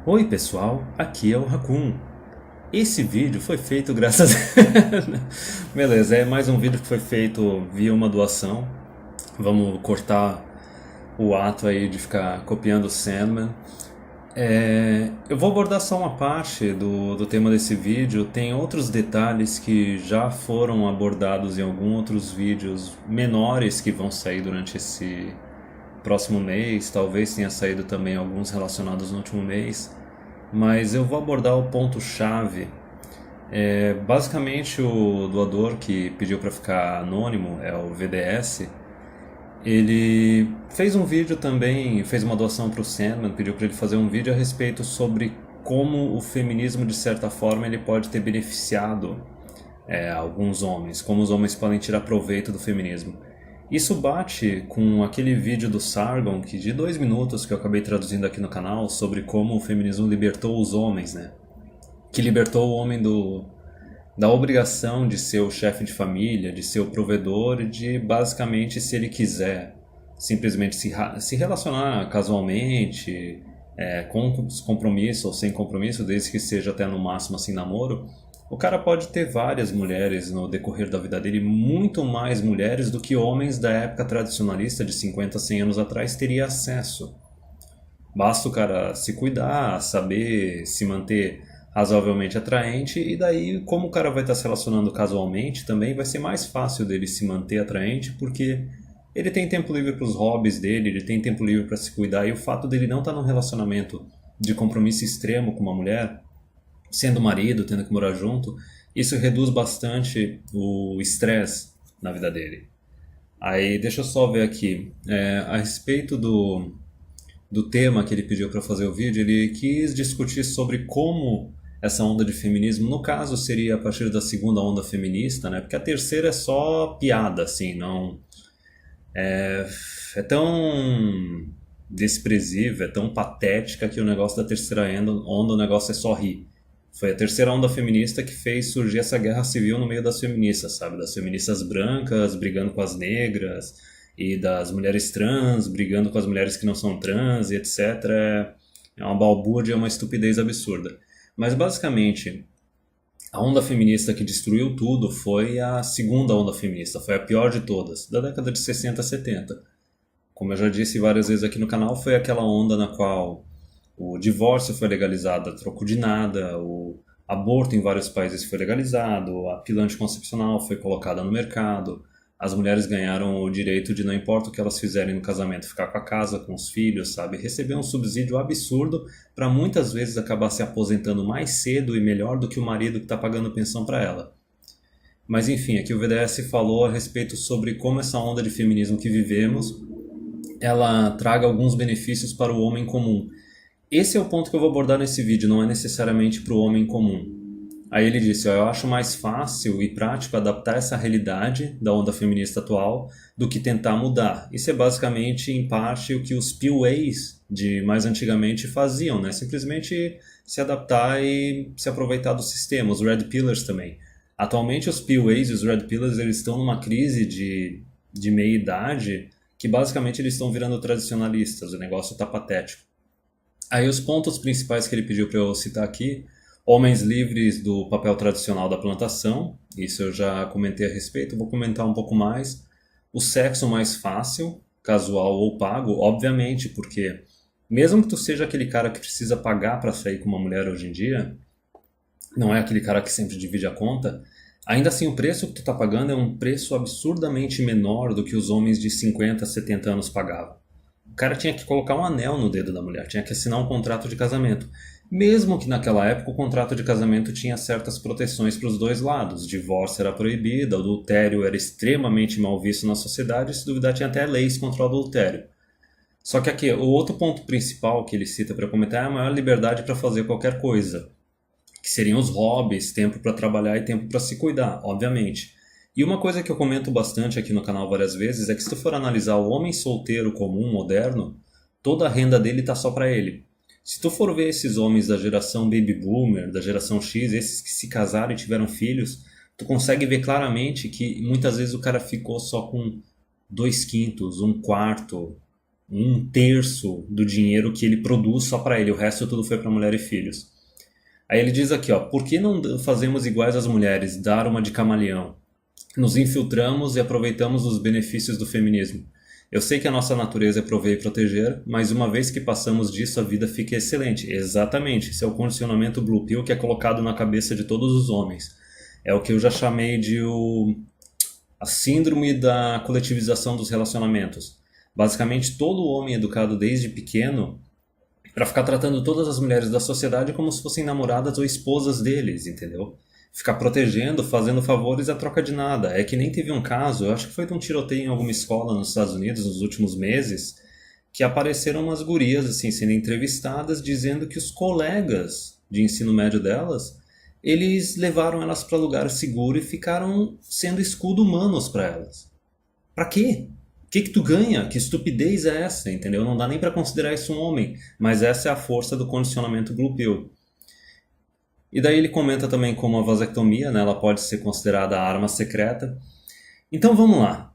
Oi pessoal, aqui é o Raccoon. Esse vídeo foi feito graças Beleza, é mais um vídeo que foi feito via uma doação. Vamos cortar o ato aí de ficar copiando o Sandman. Eu vou abordar só uma parte do tema desse vídeo. Tem outros detalhes que já foram abordados em alguns outros vídeos menores que vão sair durante esse próximo mês. Talvez tenha saído também alguns relacionados no último mês. Mas eu vou abordar o ponto-chave. Basicamente, o doador que pediu para ficar anônimo é o VDS. Ele fez um vídeo também, fez uma doação para o Sandman, pediu para ele fazer um vídeo a respeito sobre como o feminismo, de certa forma, ele pode ter beneficiado alguns homens, como os homens podem tirar proveito do feminismo. Isso bate com aquele vídeo do Sargon, que de 2 minutos, que eu acabei traduzindo aqui no canal, sobre como o feminismo libertou os homens, né? Que libertou o homem da obrigação de ser o chefe de família, de ser o provedor e de, basicamente, se ele quiser simplesmente se relacionar casualmente, com compromisso ou sem compromisso, desde que seja até no máximo assim namoro, o cara pode ter várias mulheres no decorrer da vida dele, muito mais mulheres do que homens da época tradicionalista de 50, 100 anos atrás teria acesso. Basta o cara se cuidar, saber se manter razoavelmente atraente, e daí, como o cara vai estar se relacionando casualmente, também vai ser mais fácil dele se manter atraente, porque ele tem tempo livre para os hobbies dele, ele tem tempo livre para se cuidar, e o fato dele não estar num relacionamento de compromisso extremo com uma mulher, sendo marido, tendo que morar junto, isso reduz bastante o estresse na vida dele. Aí, deixa eu só ver aqui, a respeito do tema que ele pediu para fazer o vídeo, ele quis discutir sobre como essa onda de feminismo, no caso, seria a partir da segunda onda feminista, né? Porque a terceira é só piada, assim, não é tão desprezível, é tão patética que o negócio da terceira onda, o negócio é só rir. Foi a terceira onda feminista que fez surgir essa guerra civil no meio das feministas, sabe? Das feministas brancas brigando com as negras e das mulheres trans brigando com as mulheres que não são trans e etc. É uma balbúrdia, é uma estupidez absurda. Mas basicamente, a onda feminista que destruiu tudo foi a segunda onda feminista, foi a pior de todas, da década de 60 a 70. Como eu já disse várias vezes aqui no canal, foi aquela onda na qual o divórcio foi legalizado a troco de nada, o aborto em vários países foi legalizado, a pílula anticoncepcional foi colocada no mercado, as mulheres ganharam o direito de, não importa o que elas fizerem no casamento, ficar com a casa, com os filhos, sabe? Receber um subsídio absurdo para muitas vezes acabar se aposentando mais cedo e melhor do que o marido que está pagando pensão para ela. Mas enfim, aqui o VDS falou a respeito sobre como essa onda de feminismo que vivemos, ela traga alguns benefícios para o homem comum. Esse é o ponto que eu vou abordar nesse vídeo, não é necessariamente para o homem comum. Aí ele disse, ó, eu acho mais fácil e prático adaptar essa realidade da onda feminista atual do que tentar mudar. Isso é basicamente, em parte, o que os PUAs de mais antigamente faziam, né? Simplesmente se adaptar e se aproveitar do sistema, os Red Pillars também. Atualmente os PUAs e os Red Pillars eles estão numa crise de meia-idade que basicamente eles estão virando tradicionalistas, o negócio está patético. Aí os pontos principais que ele pediu para eu citar aqui: homens livres do papel tradicional da plantação, isso eu já comentei a respeito, vou comentar um pouco mais. O sexo mais fácil, casual ou pago, obviamente, porque mesmo que tu seja aquele cara que precisa pagar para sair com uma mulher hoje em dia, não é aquele cara que sempre divide a conta, ainda assim o preço que tu tá pagando é um preço absurdamente menor do que os homens de 50, 70 anos pagavam. O cara tinha que colocar um anel no dedo da mulher, tinha que assinar um contrato de casamento. Mesmo que naquela época o contrato de casamento tinha certas proteções para os dois lados. Divórcio era proibido, adultério era extremamente mal visto na sociedade, se duvidar tinha até leis contra o adultério. Só que aqui, o outro ponto principal que ele cita para comentar é a maior liberdade para fazer qualquer coisa, que seriam os hobbies, tempo para trabalhar e tempo para se cuidar, obviamente. E uma coisa que eu comento bastante aqui no canal várias vezes é que se tu for analisar o homem solteiro comum, moderno, toda a renda dele está só para ele. Se tu for ver esses homens da geração Baby Boomer, da geração X, esses que se casaram e tiveram filhos, tu consegue ver claramente que muitas vezes o cara ficou só com 2/5, 1/4 um terço do dinheiro que ele produz só para ele, o resto tudo foi para mulher e filhos. Aí ele diz aqui, ó, por que não fazemos iguais às mulheres, dar uma de camaleão? Nos infiltramos e aproveitamos os benefícios do feminismo. Eu sei que a nossa natureza é prover e proteger, mas uma vez que passamos disso, a vida fica excelente. Exatamente, esse é o condicionamento Blue Pill que é colocado na cabeça de todos os homens. É o que eu já chamei de a síndrome da coletivização dos relacionamentos. Basicamente, todo homem educado desde pequeno para ficar tratando todas as mulheres da sociedade como se fossem namoradas ou esposas deles, entendeu? Ficar protegendo, fazendo favores a troca de nada. É que nem teve um caso, eu acho que foi de um tiroteio em alguma escola nos Estados Unidos nos últimos meses, que apareceram umas gurias assim sendo entrevistadas dizendo que os colegas de ensino médio delas, eles levaram elas para lugar seguro e ficaram sendo escudo humanos para elas. Pra quê? O que que tu ganha? Que estupidez é essa, entendeu? Não dá nem pra considerar isso um homem, mas essa é a força do condicionamento Blue Pill. E daí ele comenta também como a vasectomia, né, ela pode ser considerada a arma secreta. Então vamos lá.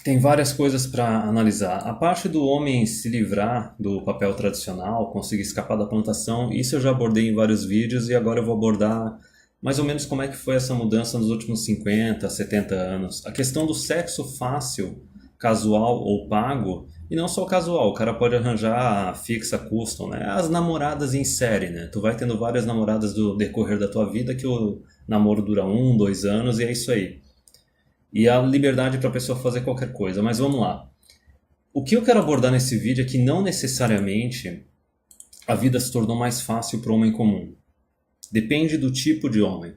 Tem várias coisas para analisar. A parte do homem se livrar do papel tradicional, conseguir escapar da plantação, isso eu já abordei em vários vídeos e agora eu vou abordar mais ou menos como é que foi essa mudança nos últimos 50, 70 anos. A questão do sexo fácil, casual ou pago, e não só o casual, o cara pode arranjar a fixa custom, né? As namoradas em série, né? Tu vai tendo várias namoradas do decorrer da tua vida que o namoro dura 1, 2 anos e é isso aí. E a liberdade para a pessoa fazer qualquer coisa. Mas vamos lá. O que eu quero abordar nesse vídeo é que não necessariamente a vida se tornou mais fácil para o homem comum. Depende do tipo de homem.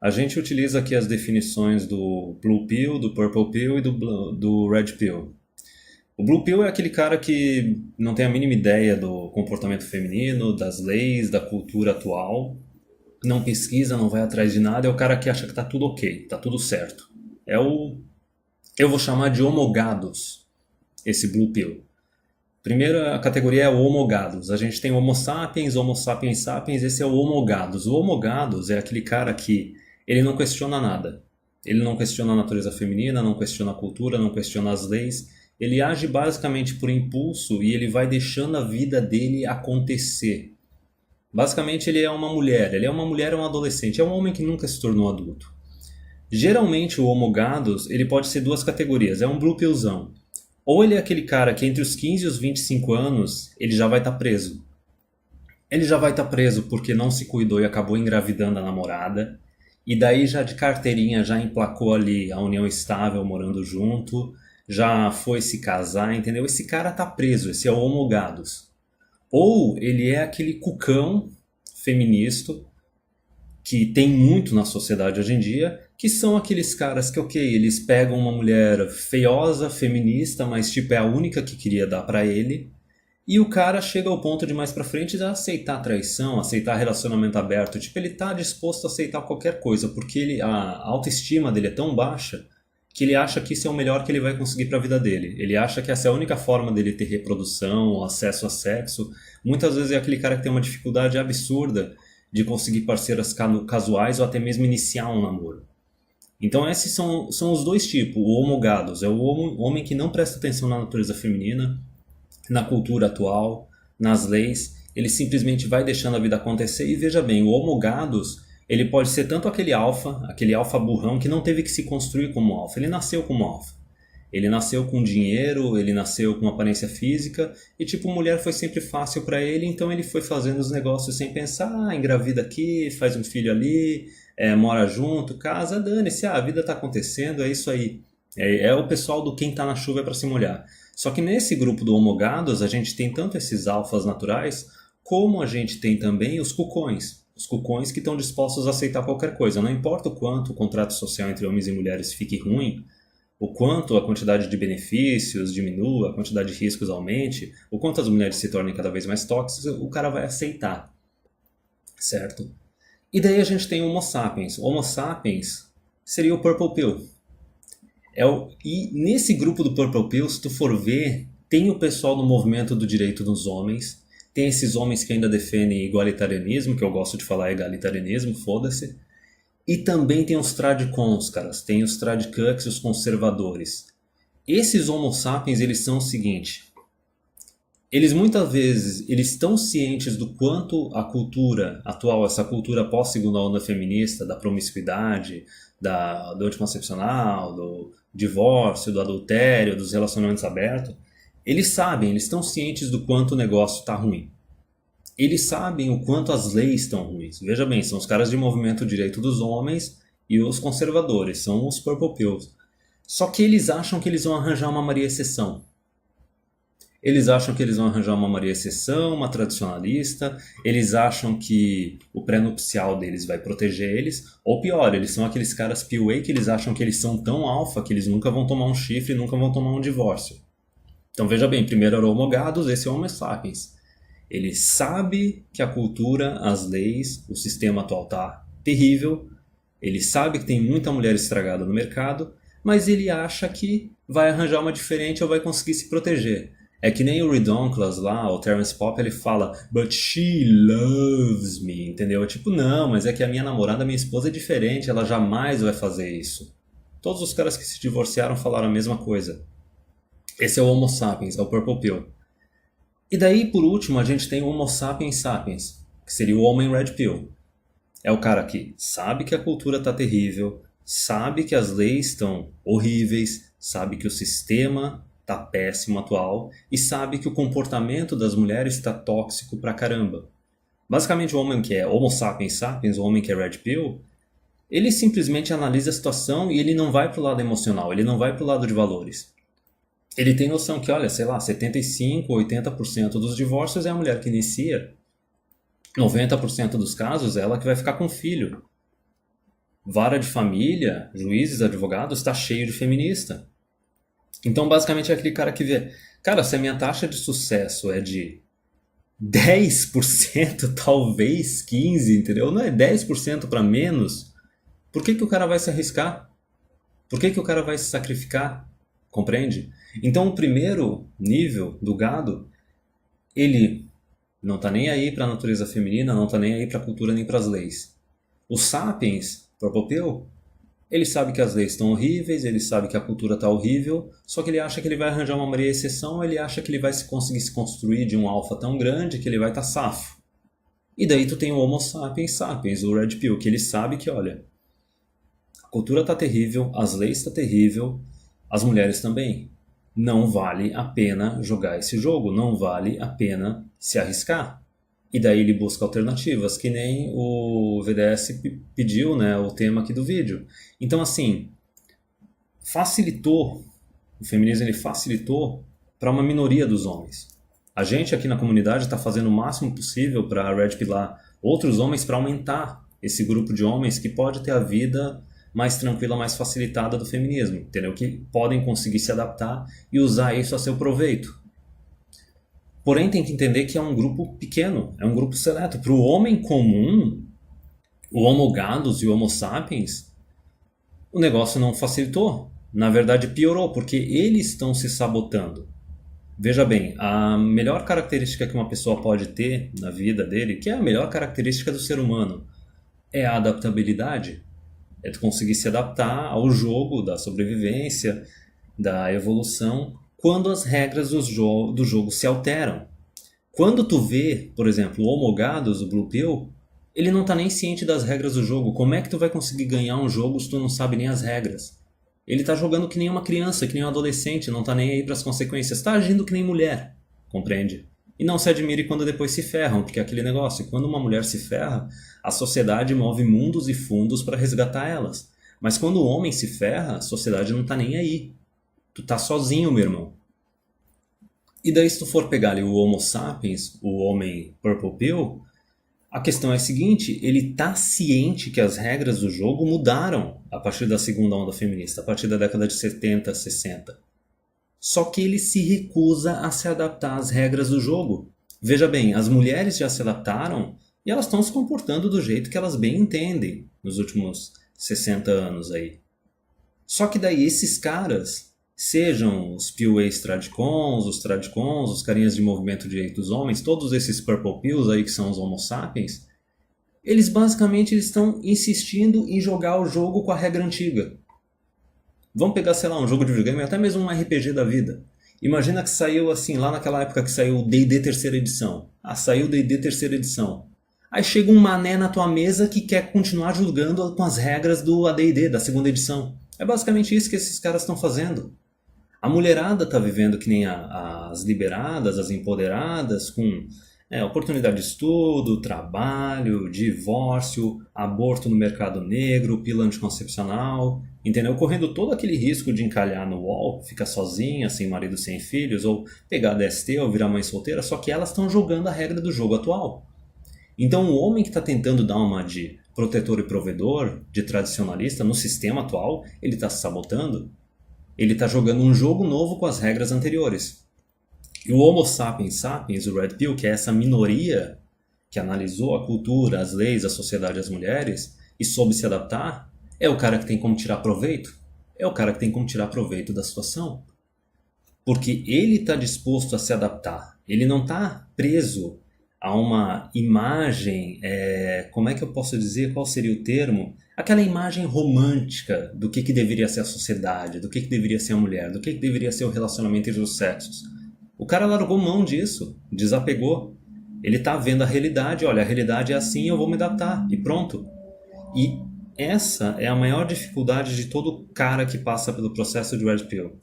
A gente utiliza aqui as definições do Blue Pill, do Purple Pill e do Red Pill. O Blue Pill é aquele cara que não tem a mínima ideia do comportamento feminino, das leis, da cultura atual, não pesquisa, não vai atrás de nada, é o cara que acha que tá tudo ok, tá tudo certo. É o... eu vou chamar de homogados, esse Blue Pill. Primeira categoria é o homogados. A gente tem Homo sapiens, Homo sapiens sapiens, esse é o homogados. O homogados é aquele cara que ele não questiona nada. Ele não questiona a natureza feminina, não questiona a cultura, não questiona as leis. Ele age basicamente por impulso e ele vai deixando a vida dele acontecer. Basicamente ele é uma mulher, é um adolescente, é um homem que nunca se tornou adulto. Geralmente o homogados, ele pode ser duas categorias, é um blue pillzão. Ou ele é aquele cara que entre os 15 e os 25 anos, ele já vai estar preso. Ele já vai estar preso porque não se cuidou e acabou engravidando a namorada. E daí já de carteirinha já emplacou ali a união estável morando junto, já foi se casar, entendeu? Esse cara tá preso, esse é o homogados. Ou ele é aquele cucão feminista que tem muito na sociedade hoje em dia, que são aqueles caras que, ok, eles pegam uma mulher feiosa, feminista, mas tipo é a única que queria dar pra ele, e o cara chega ao ponto de mais pra frente de aceitar traição, aceitar relacionamento aberto, tipo ele tá disposto a aceitar qualquer coisa, porque a autoestima dele é tão baixa que ele acha que isso é o melhor que ele vai conseguir para a vida dele. Ele acha que essa é a única forma dele ter reprodução, acesso a sexo. Muitas vezes é aquele cara que tem uma dificuldade absurda de conseguir parceiras casuais ou até mesmo iniciar um namoro. Então esses são os dois tipos, o homogados. É o homem que não presta atenção na natureza feminina, na cultura atual, nas leis. Ele simplesmente vai deixando a vida acontecer e veja bem, o homogados ele pode ser tanto aquele alfa burrão que não teve que se construir como alfa, ele nasceu como alfa. Ele nasceu com dinheiro, ele nasceu com aparência física e tipo, mulher foi sempre fácil para ele, então ele foi fazendo os negócios sem pensar, engravida aqui, faz um filho ali, mora junto, casa, dane-se, a vida tá acontecendo, é isso aí. É o pessoal do quem tá na chuva é para se molhar. Só que nesse grupo do homogados, a gente tem tanto esses alfas naturais, como a gente tem também os cucões. Os cucões que estão dispostos a aceitar qualquer coisa. Não importa o quanto o contrato social entre homens e mulheres fique ruim, o quanto a quantidade de benefícios diminua, a quantidade de riscos aumente, o quanto as mulheres se tornem cada vez mais tóxicas, o cara vai aceitar. Certo? E daí a gente tem o Homo sapiens. O Homo sapiens seria o Purple Pill. E nesse grupo do Purple Pill, se tu for ver, tem o pessoal do movimento do direito dos homens, tem esses homens que ainda defendem igualitarianismo, que eu gosto de falar egalitarianismo, foda-se. E também tem os tradicons, caras. Tem os tradicucks, os conservadores. Esses homo sapiens, eles são o seguinte. Eles muitas vezes eles estão cientes do quanto a cultura atual, essa cultura pós-segunda onda feminista, da promiscuidade, do anticoncepcional, do divórcio, do adultério, dos relacionamentos abertos, eles sabem, eles estão cientes do quanto o negócio está ruim. Eles sabem o quanto as leis estão ruins. Veja bem, são os caras de movimento direito dos homens e os conservadores, são os purple pills. Só que eles acham que eles vão arranjar uma Maria Exceção. Eles acham que eles vão arranjar uma Maria Exceção, uma tradicionalista, eles acham que o pré-nupcial deles vai proteger eles, ou pior, eles são aqueles caras PUA que eles acham que eles são tão alfa que eles nunca vão tomar um chifre, nunca vão tomar um divórcio. Então veja bem, primeiro era o Homo Gadus, esse é o Homo sapiens. Ele sabe que a cultura, as leis, o sistema atual tá terrível, ele sabe que tem muita mulher estragada no mercado, mas ele acha que vai arranjar uma diferente ou vai conseguir se proteger. É que nem o Ridonculous lá, o Terence Popp, ele fala "But she loves me", entendeu? É tipo, não, mas é que a minha namorada, minha esposa é diferente, ela jamais vai fazer isso. Todos os caras que se divorciaram falaram a mesma coisa. Esse é o Homo sapiens, é o Purple Pill. E daí, por último, a gente tem o Homo sapiens sapiens, que seria o Homem Red Pill. É o cara que sabe que a cultura está terrível, sabe que as leis estão horríveis, sabe que o sistema tá péssimo atual e sabe que o comportamento das mulheres está tóxico pra caramba. Basicamente o homem que é Homo sapiens sapiens, o homem que é Red Pill, ele simplesmente analisa a situação e ele não vai pro lado emocional, ele não vai pro lado de valores. Ele tem noção que, olha, sei lá, 75, 80% dos divórcios é a mulher que inicia, 90% dos casos é ela que vai ficar com o filho. Vara de família, juízes, advogados, está cheio de feminista. Então, basicamente, é aquele cara que vê, cara, se a minha taxa de sucesso é de 10%, talvez 15%, entendeu? Não é 10% para menos, por que que o cara vai se arriscar? Por que que o cara vai se sacrificar? Compreende? Então, o primeiro nível do gado, ele não tá nem aí para a natureza feminina, não tá nem aí para a cultura nem para as leis. Os sapiens, Purple Pill, ele sabe que as leis estão horríveis, ele sabe que a cultura está horrível, só que ele acha que ele vai arranjar uma Maria Exceção, ele acha que ele vai conseguir se construir de um alfa tão grande que ele vai estar safo. E daí tu tem o Homo sapiens sapiens, o Red Pill, que ele sabe que, olha, a cultura está terrível, as leis estão terrível, as mulheres também. Não vale a pena jogar esse jogo, não vale a pena se arriscar. E daí ele busca alternativas, que nem o VDS pediu, né, o tema aqui do vídeo. Então, assim, facilitou, o feminismo ele facilitou para uma minoria dos homens. A gente aqui na comunidade está fazendo o máximo possível para red pilar outros homens para aumentar esse grupo de homens que pode ter a vida mais tranquila, mais facilitada do feminismo, entendeu? Que podem conseguir se adaptar e usar isso a seu proveito. Porém, tem que entender que é um grupo pequeno, é um grupo seleto. Para o homem comum, o Homo Gadus e o Homo sapiens, o negócio não facilitou. Na verdade, piorou, porque eles estão se sabotando. Veja bem, a melhor característica que uma pessoa pode ter na vida dele, que é a melhor característica do ser humano, é a adaptabilidade. É tu conseguir se adaptar ao jogo da sobrevivência, da evolução, quando as regras do jogo se alteram. Quando tu vê, por exemplo, o Homo Gadus, o Blue Pill, ele não está nem ciente das regras do jogo. Como é que tu vai conseguir ganhar um jogo se tu não sabe nem as regras? Ele está jogando que nem uma criança, que nem um adolescente, não está nem aí para as consequências. Está agindo que nem mulher, compreende? E não se admire quando depois se ferram, porque é aquele negócio, quando uma mulher se ferra, a sociedade move mundos e fundos para resgatar elas. Mas quando o homem se ferra, a sociedade não está nem aí. Tu tá sozinho, meu irmão. E daí se tu for pegar ali o Homo sapiens, o homem Purple Pill, a questão é a seguinte, ele tá ciente que as regras do jogo mudaram a partir da segunda onda feminista, a partir da década de 70, 60. Só que ele se recusa a se adaptar às regras do jogo. Veja bem, as mulheres já se adaptaram e elas estão se comportando do jeito que elas bem entendem nos últimos 60 anos aí. Só que daí esses caras, sejam os PUAs tradicons, os carinhas de movimento de direitos dos homens, todos esses purple pills aí que são os homo sapiens, eles basicamente estão insistindo em jogar o jogo com a regra antiga. Vamos pegar, sei lá, um jogo de videogame, até mesmo um RPG da vida. Imagina que saiu assim, lá naquela época que saiu o D&D terceira edição. Ah, saiu o D&D terceira edição. Aí chega um mané na tua mesa que quer continuar jogando com as regras do AD&D, da segunda edição. É basicamente isso que esses caras estão fazendo. A mulherada tá vivendo que nem as liberadas, as empoderadas, com oportunidade de estudo, trabalho, divórcio, aborto no mercado negro, pílula anticoncepcional, entendeu? Correndo todo aquele risco de encalhar no UOL, ficar sozinha, sem marido, sem filhos, ou pegar DST ou virar mãe solteira, só que elas estão jogando a regra do jogo atual. Então o homem que está tentando dar uma de protetor e provedor, de tradicionalista no sistema atual, ele está se sabotando. Ele está jogando um jogo novo com as regras anteriores. E o Homo sapiens sapiens, o Red Pill, que é essa minoria que analisou a cultura, as leis, a sociedade e as mulheres e soube se adaptar, é o cara que tem como tirar proveito. É o cara que tem como tirar proveito da situação. Porque ele está disposto a se adaptar. Ele não está preso a uma imagem, como é que eu posso dizer, qual seria o termo? Aquela imagem romântica do que deveria ser a sociedade, do que deveria ser a mulher, do que deveria ser o relacionamento entre os sexos. O cara largou mão disso, desapegou. Ele está vendo a realidade, olha, a realidade é assim, eu vou me adaptar, e pronto. E essa é a maior dificuldade de todo cara que passa pelo processo de Red Pill.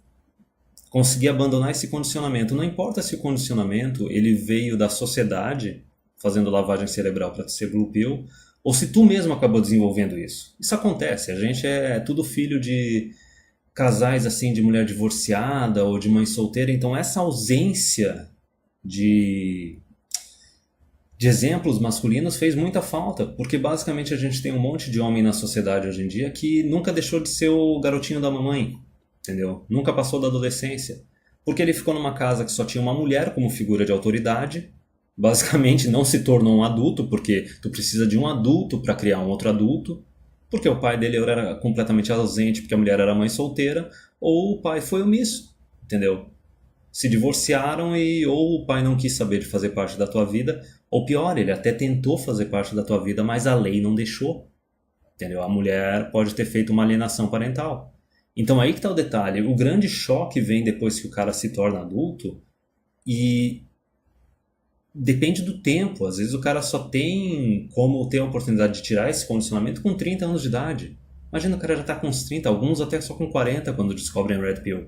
Conseguir abandonar esse condicionamento. Não importa se o condicionamento ele veio da sociedade, fazendo lavagem cerebral para ser Blue Pill, ou se tu mesmo acabou desenvolvendo isso. Isso acontece. A gente é tudo filho de casais assim, de mulher divorciada ou de mãe solteira. Então essa ausência de exemplos masculinos fez muita falta, porque basicamente a gente tem um monte de homem na sociedade hoje em dia que nunca deixou de ser o garotinho da mamãe. Entendeu? Nunca passou da adolescência. Porque ele ficou numa casa que só tinha uma mulher como figura de autoridade. Basicamente não se tornou um adulto, porque tu precisa de um adulto para criar um outro adulto. Porque o pai dele era completamente ausente, porque a mulher era mãe solteira. Ou o pai foi omisso. Entendeu? Se divorciaram e ou o pai não quis saber de fazer parte da tua vida. Ou pior, ele até tentou fazer parte da tua vida, mas a lei não deixou. Entendeu? A mulher pode ter feito uma alienação parental. Então aí que está o detalhe, o grande choque vem depois que o cara se torna adulto e depende do tempo, às vezes o cara só tem como ter a oportunidade de tirar esse condicionamento com 30 anos de idade. Imagina o cara já está com uns 30, alguns até só com 40 quando descobrem Red Pill.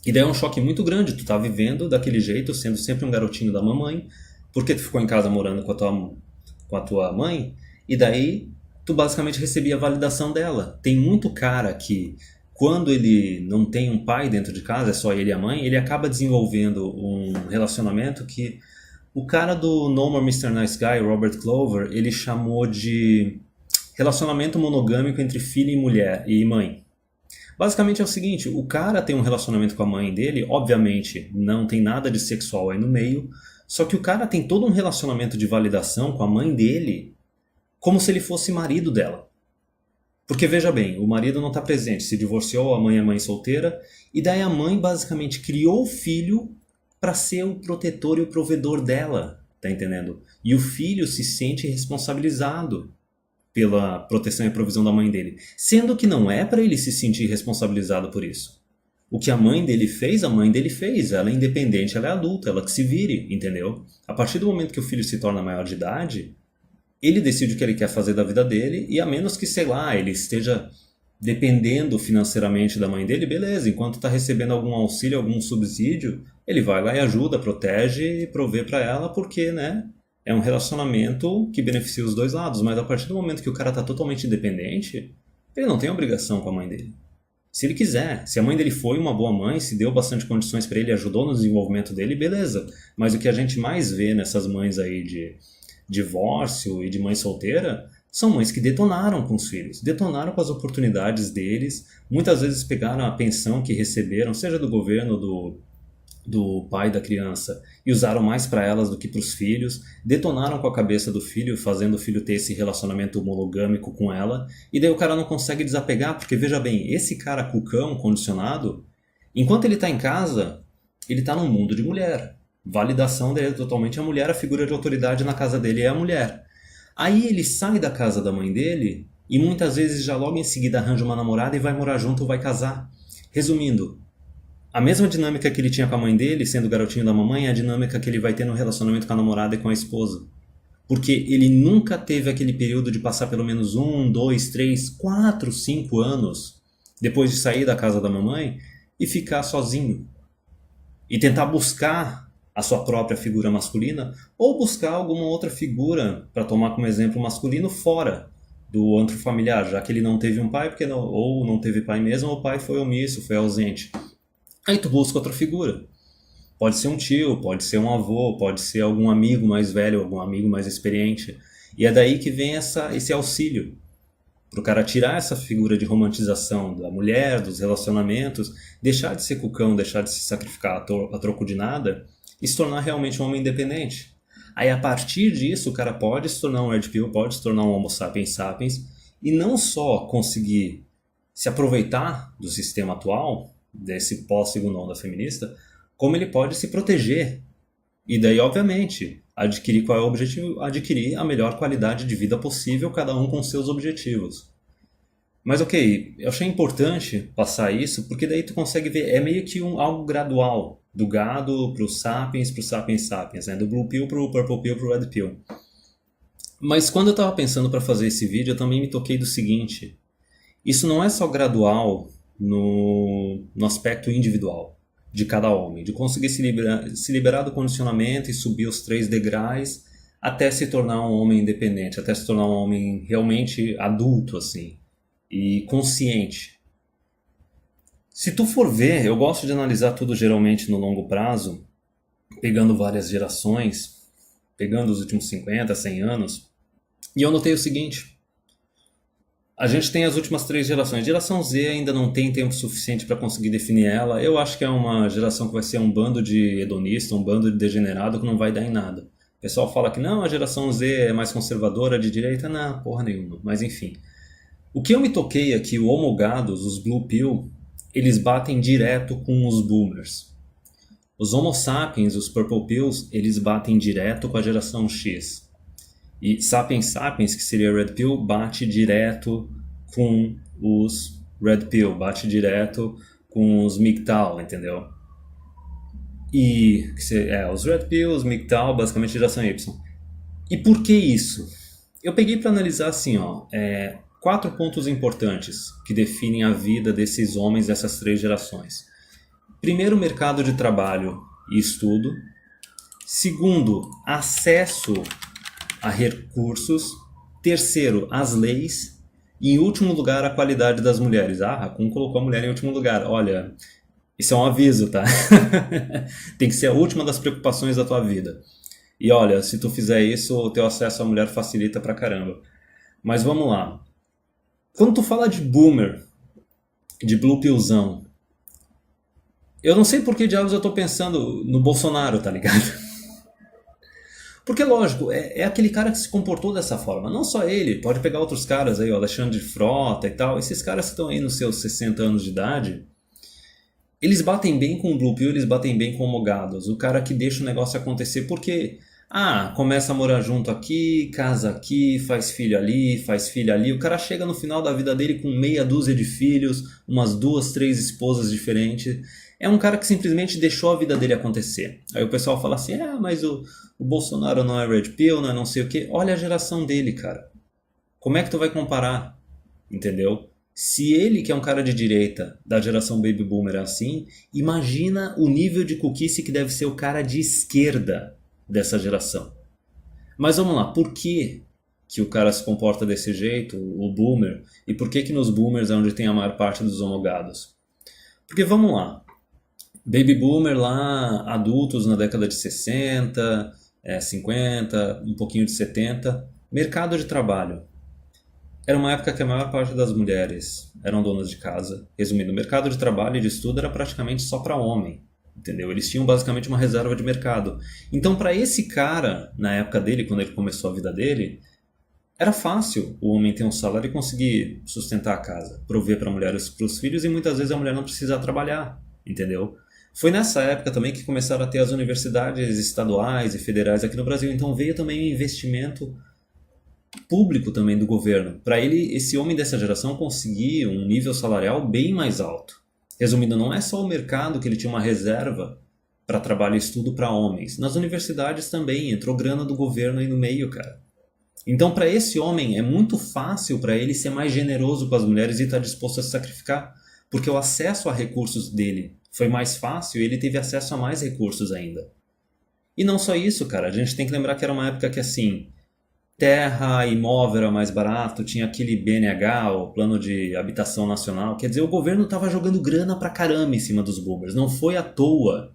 E daí é um choque muito grande, tu tá vivendo daquele jeito, sendo sempre um garotinho da mamãe, porque tu ficou em casa morando com a tua mãe, e daí tu basicamente recebia a validação dela. Tem muito cara que quando ele não tem um pai dentro de casa, é só ele e a mãe, ele acaba desenvolvendo um relacionamento que o cara do No More Mr. Nice Guy, Robert Clover, ele chamou de relacionamento monogâmico entre filho e mulher e mãe. Basicamente é o seguinte, o cara tem um relacionamento com a mãe dele, obviamente não tem nada de sexual aí no meio, só que o cara tem todo um relacionamento de validação com a mãe dele, como se ele fosse marido dela. Porque veja bem, o marido não está presente, se divorciou, a mãe é mãe solteira, e daí a mãe basicamente criou o filho para ser o protetor e o provedor dela, tá entendendo? E o filho se sente responsabilizado pela proteção e provisão da mãe dele, sendo que não é para ele se sentir responsabilizado por isso. O que a mãe dele fez, a mãe dele fez, ela é independente, ela é adulta, ela que se vire, entendeu? A partir do momento que o filho se torna maior de idade, ele decide o que ele quer fazer da vida dele e a menos que, sei lá, ele esteja dependendo financeiramente da mãe dele, beleza, enquanto está recebendo algum auxílio, algum subsídio, ele vai lá e ajuda, protege e provê para ela porque, né, é um relacionamento que beneficia os dois lados, mas a partir do momento que o cara está totalmente independente, ele não tem obrigação com a mãe dele. Se ele quiser, se a mãe dele foi uma boa mãe, se deu bastante condições para ele, ajudou no desenvolvimento dele, beleza. Mas o que a gente mais vê nessas mães aí de divórcio e de mãe solteira são mães que detonaram com os filhos, detonaram com as oportunidades deles, muitas vezes pegaram a pensão que receberam, seja do governo, do pai da criança, e usaram mais para elas do que para os filhos, detonaram com a cabeça do filho, fazendo o filho ter esse relacionamento monogâmico com ela, e daí o cara não consegue desapegar, porque veja bem, esse cara cucão, condicionado, enquanto ele está em casa, ele está num mundo de mulher. Validação dele é totalmente a mulher, a figura de autoridade na casa dele é a mulher. Aí ele sai da casa da mãe dele e muitas vezes já logo em seguida arranja uma namorada e vai morar junto ou vai casar. Resumindo, A mesma dinâmica que ele tinha com a mãe dele, sendo o garotinho da mamãe, é a dinâmica que ele vai ter no relacionamento com a namorada e com a esposa. Porque ele nunca teve aquele período de passar pelo menos 1, 2, 3, 4, 5 anos depois de sair da casa da mamãe e ficar sozinho. E tentar buscar a sua própria figura masculina ou buscar alguma outra figura para tomar como exemplo masculino fora do antro familiar, já que ele não teve um pai, porque não, ou não teve pai mesmo, ou o pai foi omisso, foi ausente. Aí tu busca outra figura. Pode ser um tio, pode ser um avô, pode ser algum amigo mais velho, algum amigo mais experiente. E é daí que vem esse auxílio. Para o cara tirar essa figura de romantização da mulher, dos relacionamentos, deixar de ser cucão, deixar de se sacrificar a troco de nada e se tornar realmente um homem independente. Aí a partir disso o cara pode se tornar um Red Pill, pode se tornar um Homo sapiens sapiens e não só conseguir se aproveitar do sistema atual, desse pós-segunda onda feminista, como ele pode se proteger. E daí, obviamente, adquirir qual é o objetivo? Adquirir a melhor qualidade de vida possível, cada um com seus objetivos. Mas ok, eu achei importante passar isso, porque daí tu consegue ver, é meio que algo gradual, do gado pro sapiens sapiens, né? Do Blue Pill pro Purple Pill pro Red Pill. Mas quando eu estava pensando para fazer esse vídeo, eu também me toquei do seguinte, isso não é só gradual no aspecto individual de cada homem, de conseguir se liberar do condicionamento e subir os 3 degraus até se tornar um homem independente, até se tornar um homem realmente adulto, assim, e consciente. Se tu for ver, eu gosto de analisar tudo geralmente no longo prazo, pegando várias gerações, pegando os últimos 50, 100 anos, e eu notei o seguinte, a gente tem as últimas 3 gerações. Geração Z ainda não tem tempo suficiente para conseguir definir ela. Eu acho que é uma geração que vai ser um bando de hedonista, um bando de degenerado que não vai dar em nada. O pessoal fala que não, a geração Z é mais conservadora, de direita. Não, porra nenhuma. Mas enfim. O que eu me toquei é que os homogados, os Blue Pill, eles batem direto com os boomers. Os Homo sapiens, os Purple Pills, eles batem direto com a geração X. E Sapiens Sapiens, que seria Red Pill, bate direto com os Red Pill, bate direto com os MGTOW, entendeu? E os Red Pill, os MGTOW, basicamente geração Y. E por que isso? Eu peguei para analisar assim, 4 pontos importantes que definem a vida desses homens dessas 3 gerações. Primeiro, mercado de trabalho e estudo. Segundo, acesso a recursos. Terceiro, as leis. E em último lugar, a qualidade das mulheres. Ah, Raccoon colocou a mulher em último lugar. Olha, isso é um aviso, tá? Tem que ser a última das preocupações da tua vida. E olha, se tu fizer isso, o teu acesso à mulher facilita pra caramba. Mas vamos lá. Quando tu fala de boomer, de blue pillzão, eu não sei por que diabos eu tô pensando no Bolsonaro, tá ligado? Porque, lógico, é aquele cara que se comportou dessa forma. Não só ele, pode pegar outros caras aí, o Alexandre Frota e tal. Esses caras que estão aí nos seus 60 anos de idade, eles batem bem com o Blue Pill, eles batem bem com homogados. O cara que deixa o negócio acontecer porque, começa a morar junto aqui, casa aqui, faz filho ali, faz filha ali. O cara chega no final da vida dele com meia dúzia de filhos, umas 2, 3 esposas diferentes. É um cara que simplesmente deixou a vida dele acontecer. Aí o pessoal fala assim, mas o Bolsonaro não é Red Pill, não sei o quê. Olha a geração dele, cara. Como é que tu vai comparar? Entendeu? Se ele, que é um cara de direita, da geração Baby Boomer, é assim, imagina o nível de cuquice que deve ser o cara de esquerda dessa geração. Mas vamos lá, por que o cara se comporta desse jeito, o boomer, e por que nos boomers é onde tem a maior parte dos homogados? Porque vamos lá, Baby Boomer lá, adultos na década de 60, 50, um pouquinho de 70, mercado de trabalho. Era uma época que a maior parte das mulheres eram donas de casa. Resumindo, o mercado de trabalho e de estudo era praticamente só para homem. Entendeu? Eles tinham basicamente uma reserva de mercado. Então, para esse cara, na época dele, quando ele começou a vida dele, era fácil o homem ter um salário e conseguir sustentar a casa, prover para a mulher e para os filhos, e muitas vezes a mulher não precisar trabalhar. Entendeu? Foi nessa época também que começaram a ter as universidades estaduais e federais aqui no Brasil. Então veio também o investimento público também do governo, para esse homem dessa geração conseguir um nível salarial bem mais alto. Resumindo, não é só o mercado que ele tinha uma reserva para trabalho e estudo para homens. Nas universidades também entrou grana do governo aí no meio, cara. Então, para esse homem, é muito fácil para ele ser mais generoso com as mulheres e estar disposto a se sacrificar, porque o acesso a recursos dele foi mais fácil e ele teve acesso a mais recursos ainda. E não só isso, cara, a gente tem que lembrar que era uma época que, assim, terra, imóvel era mais barato, tinha aquele BNH, o Plano de Habitação Nacional. Quer dizer, o governo estava jogando grana pra caramba em cima dos boomers. Não foi à toa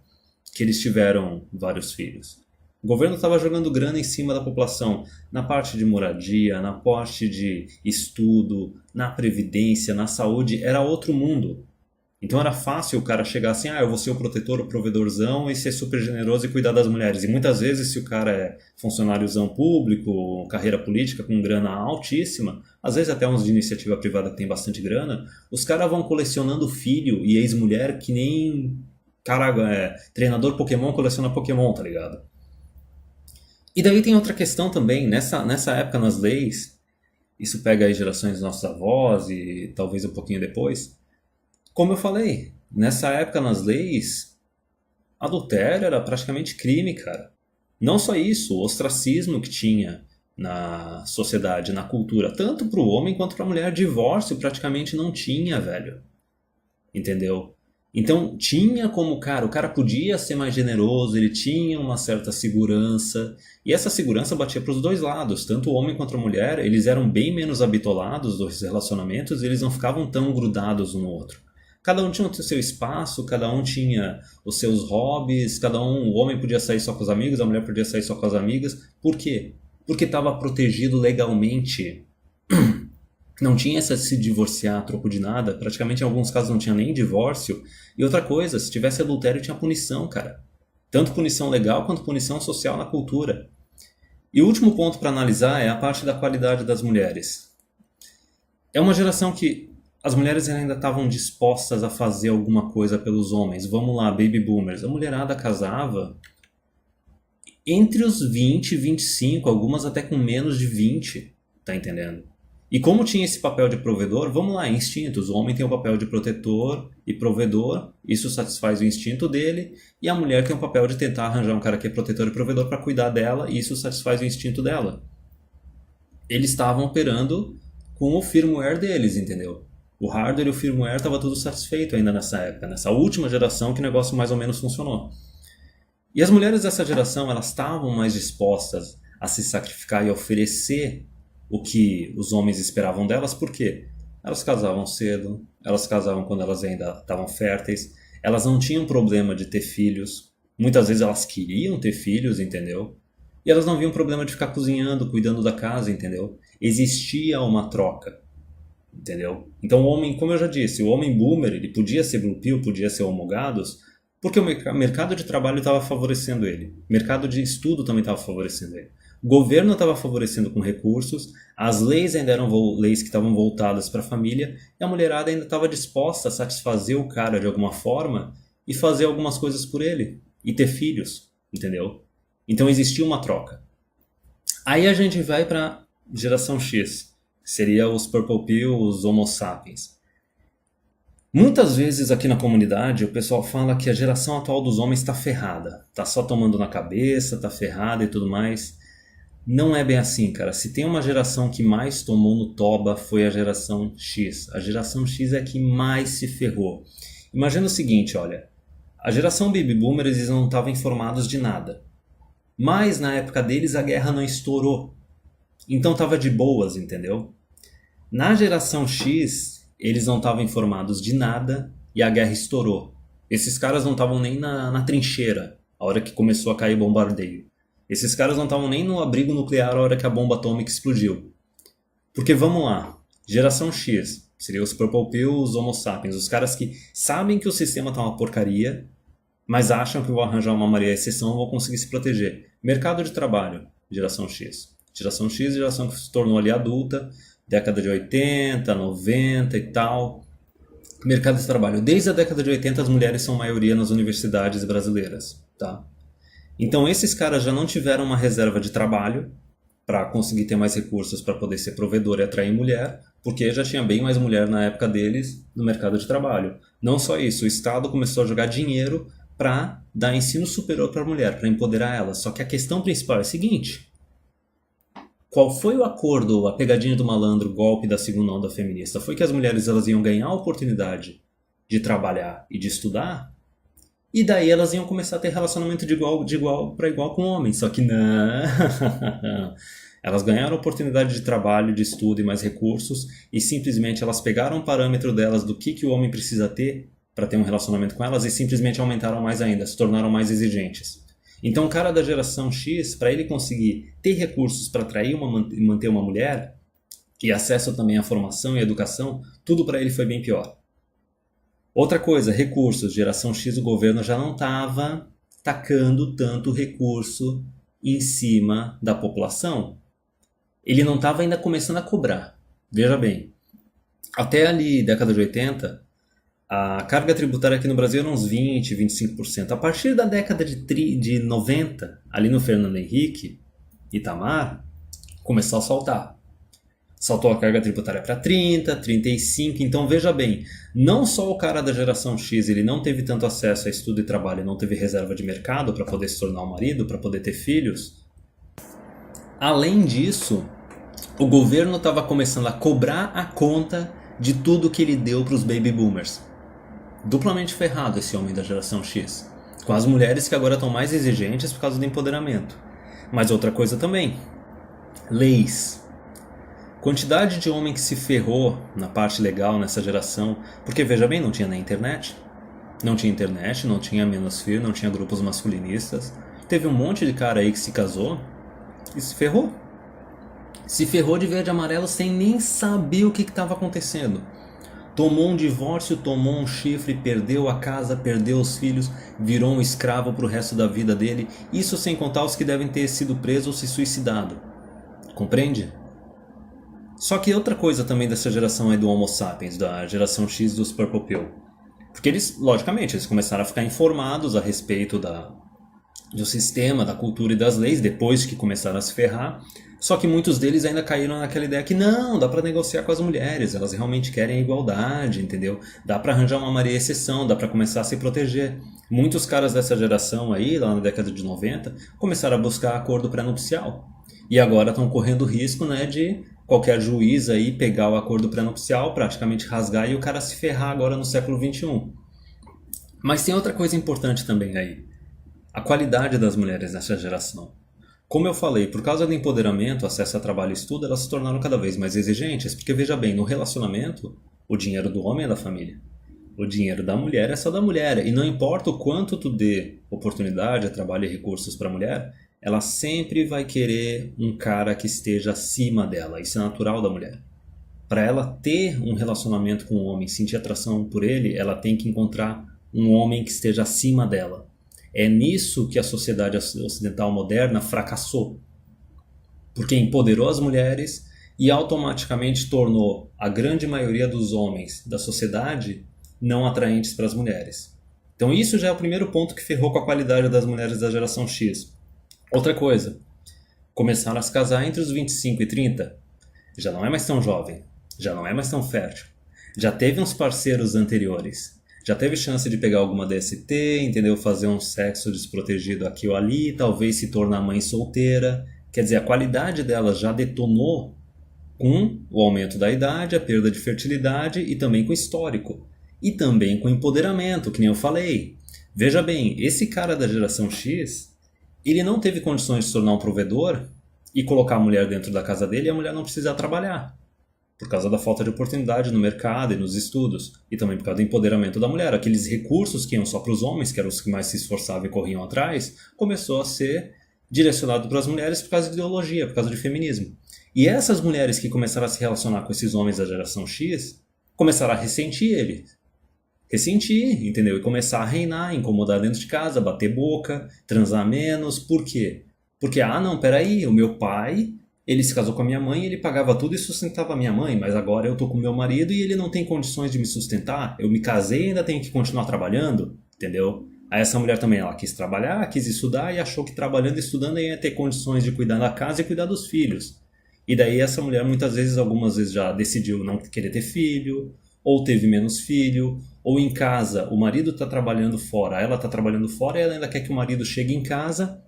que eles tiveram vários filhos. O governo estava jogando grana em cima da população, na parte de moradia, na parte de estudo, na previdência, na saúde, era outro mundo. Então era fácil o cara chegar assim, eu vou ser o protetor, o provedorzão e ser super generoso e cuidar das mulheres. E muitas vezes, se o cara é funcionáriozão público, carreira política com grana altíssima, às vezes até uns de iniciativa privada que tem bastante grana, os caras vão colecionando filho e ex-mulher que nem, cara, treinador Pokémon coleciona Pokémon, tá ligado? E daí tem outra questão também, nessa época nas leis, isso pega aí gerações dos nossos avós e talvez um pouquinho depois, como eu falei, nessa época nas leis, adultério era praticamente crime, cara. Não só isso, o ostracismo que tinha na sociedade, na cultura, tanto para o homem quanto para a mulher, divórcio praticamente não tinha, velho. Entendeu? Então tinha como, cara, o cara podia ser mais generoso, ele tinha uma certa segurança, e essa segurança batia para os dois lados, tanto o homem quanto a mulher, eles eram bem menos habitolados dos relacionamentos, eles não ficavam tão grudados um no outro. Cada um tinha o seu espaço, cada um tinha os seus hobbies, cada um, o homem podia sair só com os amigos, a mulher podia sair só com as amigas. Por quê? Porque estava protegido legalmente. Não tinha essa de se divorciar a troco de nada, praticamente em alguns casos não tinha nem divórcio. E outra coisa, se tivesse adultério tinha punição, cara. Tanto punição legal quanto punição social na cultura. E o último ponto para analisar é a parte da qualidade das mulheres. É uma geração que as mulheres ainda estavam dispostas a fazer alguma coisa pelos homens. Vamos lá, baby boomers. A mulherada casava entre os 20 e 25, algumas até com menos de 20, tá entendendo? E como tinha esse papel de provedor, vamos lá, instintos. O homem tem o papel de protetor e provedor, isso satisfaz o instinto dele, e a mulher tem o papel de tentar arranjar um cara que é protetor e provedor para cuidar dela, e isso satisfaz o instinto dela. Eles estavam operando com o firmware deles, entendeu? O hardware e o firmware estava tudo satisfeito ainda nessa época, nessa última geração que o negócio mais ou menos funcionou. E as mulheres dessa geração, elas estavam mais dispostas a se sacrificar e oferecer o que os homens esperavam delas, por quê? Elas casavam cedo, elas casavam quando elas ainda estavam férteis, elas não tinham problema de ter filhos, muitas vezes elas queriam ter filhos, entendeu? E elas não viam problema de ficar cozinhando, cuidando da casa, entendeu? Existia uma troca, entendeu? Então o homem, como eu já disse, o homem boomer, ele podia ser blue pill, podia ser homogados, porque o mercado de trabalho estava favorecendo ele. O mercado de estudo também estava favorecendo ele. O governo estava favorecendo com recursos, as leis ainda eram leis que estavam voltadas para a família, e a mulherada ainda estava disposta a satisfazer o cara de alguma forma e fazer algumas coisas por ele, e ter filhos, entendeu? Então existia uma troca. Aí a gente vai para geração X, que seria os Purple Pill, os Homo sapiens. Muitas vezes aqui na comunidade o pessoal fala que a geração atual dos homens está ferrada, tá só tomando na cabeça, tá ferrada e tudo mais. Não é bem assim, cara. Se tem uma geração que mais tomou no toba foi a geração X. A geração X é a que mais se ferrou. Imagina o seguinte, olha, a geração Baby Boomer eles não estavam informados de nada. Mas na época deles a guerra não estourou. Então tava de boas, entendeu? Na geração X, eles não estavam informados de nada e a guerra estourou. Esses caras não estavam nem na trincheira, a hora que começou a cair bombardeio. Esses caras não estavam nem no abrigo nuclear a hora que a bomba atômica explodiu. Porque vamos lá, geração X, seria os Purple Pill, os Homo sapiens, os caras que sabem que o sistema tá uma porcaria, mas acham que vão arranjar uma maria exceção e vão conseguir se proteger. Mercado de trabalho, geração X. Geração X, geração que se tornou ali adulta, década de 80, 90 e tal. Mercado de trabalho. Desde a década de 80 as mulheres são maioria nas universidades brasileiras, tá? Então esses caras já não tiveram uma reserva de trabalho para conseguir ter mais recursos para poder ser provedor e atrair mulher, porque já tinha bem mais mulher na época deles no mercado de trabalho. Não só isso, o Estado começou a jogar dinheiro para dar ensino superior para a mulher, para empoderar ela. Só que a questão principal é a seguinte: qual foi o acordo, a pegadinha do malandro, o golpe da segunda onda feminista? Foi que as mulheres elas iam ganhar a oportunidade de trabalhar e de estudar, e daí elas iam começar a ter relacionamento de igual para igual com homens. Só que não. Elas ganharam a oportunidade de trabalho, de estudo e mais recursos, e simplesmente elas pegaram o parâmetro delas do que o homem precisa ter para ter um relacionamento com elas e simplesmente aumentaram mais ainda, se tornaram mais exigentes. Então, o cara da geração X, para ele conseguir ter recursos para atrair e manter uma mulher, e acesso também à formação e à educação, tudo para ele foi bem pior. Outra coisa, recursos. Geração X, o governo já não estava tacando tanto recurso em cima da população. Ele não estava ainda começando a cobrar. Veja bem, até ali, década de 80, a carga tributária aqui no Brasil era uns 20, 25%. A partir da década de 90, ali no Fernando Henrique, Itamar, começou a saltar. Saltou a carga tributária para 30, 35. Então veja bem, não só o cara da geração X ele não teve tanto acesso a estudo e trabalho, não teve reserva de mercado para poder se tornar um marido, para poder ter filhos. Além disso, o governo estava começando a cobrar a conta de tudo que ele deu para os baby boomers. Duplamente ferrado esse homem da geração X. Com as mulheres que agora estão mais exigentes por causa do empoderamento. Mas outra coisa também. Leis. Quantidade de homem que se ferrou na parte legal nessa geração. Porque veja bem, não tinha nem internet. Não tinha internet, não tinha Menosphere, não tinha grupos masculinistas. Teve um monte de cara aí que se casou e se ferrou. Se ferrou de verde e amarelo sem nem saber o que estava acontecendo. Tomou um divórcio, tomou um chifre, perdeu a casa, perdeu os filhos, virou um escravo pro resto da vida dele. Isso sem contar os que devem ter sido presos ou se suicidado. Compreende? Só que outra coisa também dessa geração aí do Homo sapiens, da geração X dos Purple Pill. Porque eles, logicamente, eles começaram a ficar informados a respeito do sistema, da cultura e das leis, depois que começaram a se ferrar. Só que muitos deles ainda caíram naquela ideia que não, dá pra negociar com as mulheres, elas realmente querem a igualdade, entendeu? Dá pra arranjar uma Maria exceção, dá pra começar a se proteger. Muitos caras dessa geração aí, lá na década de 90, começaram a buscar acordo pré-nupcial. E agora estão correndo o risco, né, de qualquer juiz aí pegar o acordo pré-nupcial, praticamente rasgar e o cara se ferrar agora no século XXI. Mas tem outra coisa importante também aí. A qualidade das mulheres nessa geração. Como eu falei, por causa do empoderamento, acesso a trabalho e estudo, elas se tornaram cada vez mais exigentes, porque veja bem, no relacionamento, o dinheiro do homem é da família. O dinheiro da mulher é só da mulher, e não importa o quanto tu dê oportunidade, trabalho e recursos para a mulher, ela sempre vai querer um cara que esteja acima dela, isso é natural da mulher. Para ela ter um relacionamento com um homem, sentir atração por ele, ela tem que encontrar um homem que esteja acima dela. É nisso que a sociedade ocidental moderna fracassou. Porque empoderou as mulheres e automaticamente tornou a grande maioria dos homens da sociedade não atraentes para as mulheres. Então isso já é o primeiro ponto que ferrou com a qualidade das mulheres da geração X. Outra coisa, começaram a se casar entre os 25 e 30. Já não é mais tão jovem, já não é mais tão fértil. Já teve uns parceiros anteriores. Já teve chance de pegar alguma DST, entendeu? Fazer um sexo desprotegido aqui ou ali, talvez se tornar mãe solteira. Quer dizer, a qualidade dela já detonou com o aumento da idade, a perda de fertilidade e também com o histórico. E também com o empoderamento, que nem eu falei. Veja bem, esse cara da geração X, ele não teve condições de se tornar um provedor e colocar a mulher dentro da casa dele e a mulher não precisar trabalhar. Por causa da falta de oportunidade no mercado e nos estudos, e também por causa do empoderamento da mulher. Aqueles recursos que iam só para os homens, que eram os que mais se esforçavam e corriam atrás, começou a ser direcionado para as mulheres por causa de ideologia, por causa de feminismo. E essas mulheres que começaram a se relacionar com esses homens da geração X, começaram a ressentir ele. Ressentir, entendeu? E começar a reinar, incomodar dentro de casa, bater boca, transar menos. Por quê? Porque, não, peraí, o meu pai... Ele se casou com a minha mãe, ele pagava tudo e sustentava a minha mãe, mas agora eu tô com meu marido e ele não tem condições de me sustentar. Eu me casei e ainda tenho que continuar trabalhando, entendeu? Aí essa mulher também, ela quis trabalhar, quis estudar e achou que trabalhando e estudando ia ter condições de cuidar da casa e cuidar dos filhos. E daí essa mulher muitas vezes, algumas vezes já decidiu não querer ter filho, ou teve menos filho, ou em casa o marido está trabalhando fora, ela está trabalhando fora e ela ainda quer que o marido chegue em casa,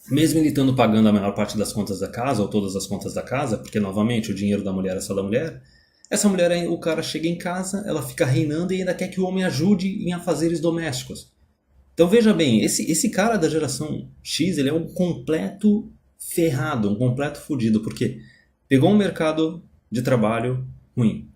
mesmo ele estando pagando a maior parte das contas da casa, ou todas as contas da casa, porque novamente o dinheiro da mulher é só da mulher, essa mulher, o cara chega em casa, ela fica reinando e ainda quer que o homem ajude em afazeres domésticos. Então veja bem, esse cara da geração X, ele é um completo ferrado, um completo fudido, porque pegou um mercado de trabalho ruim,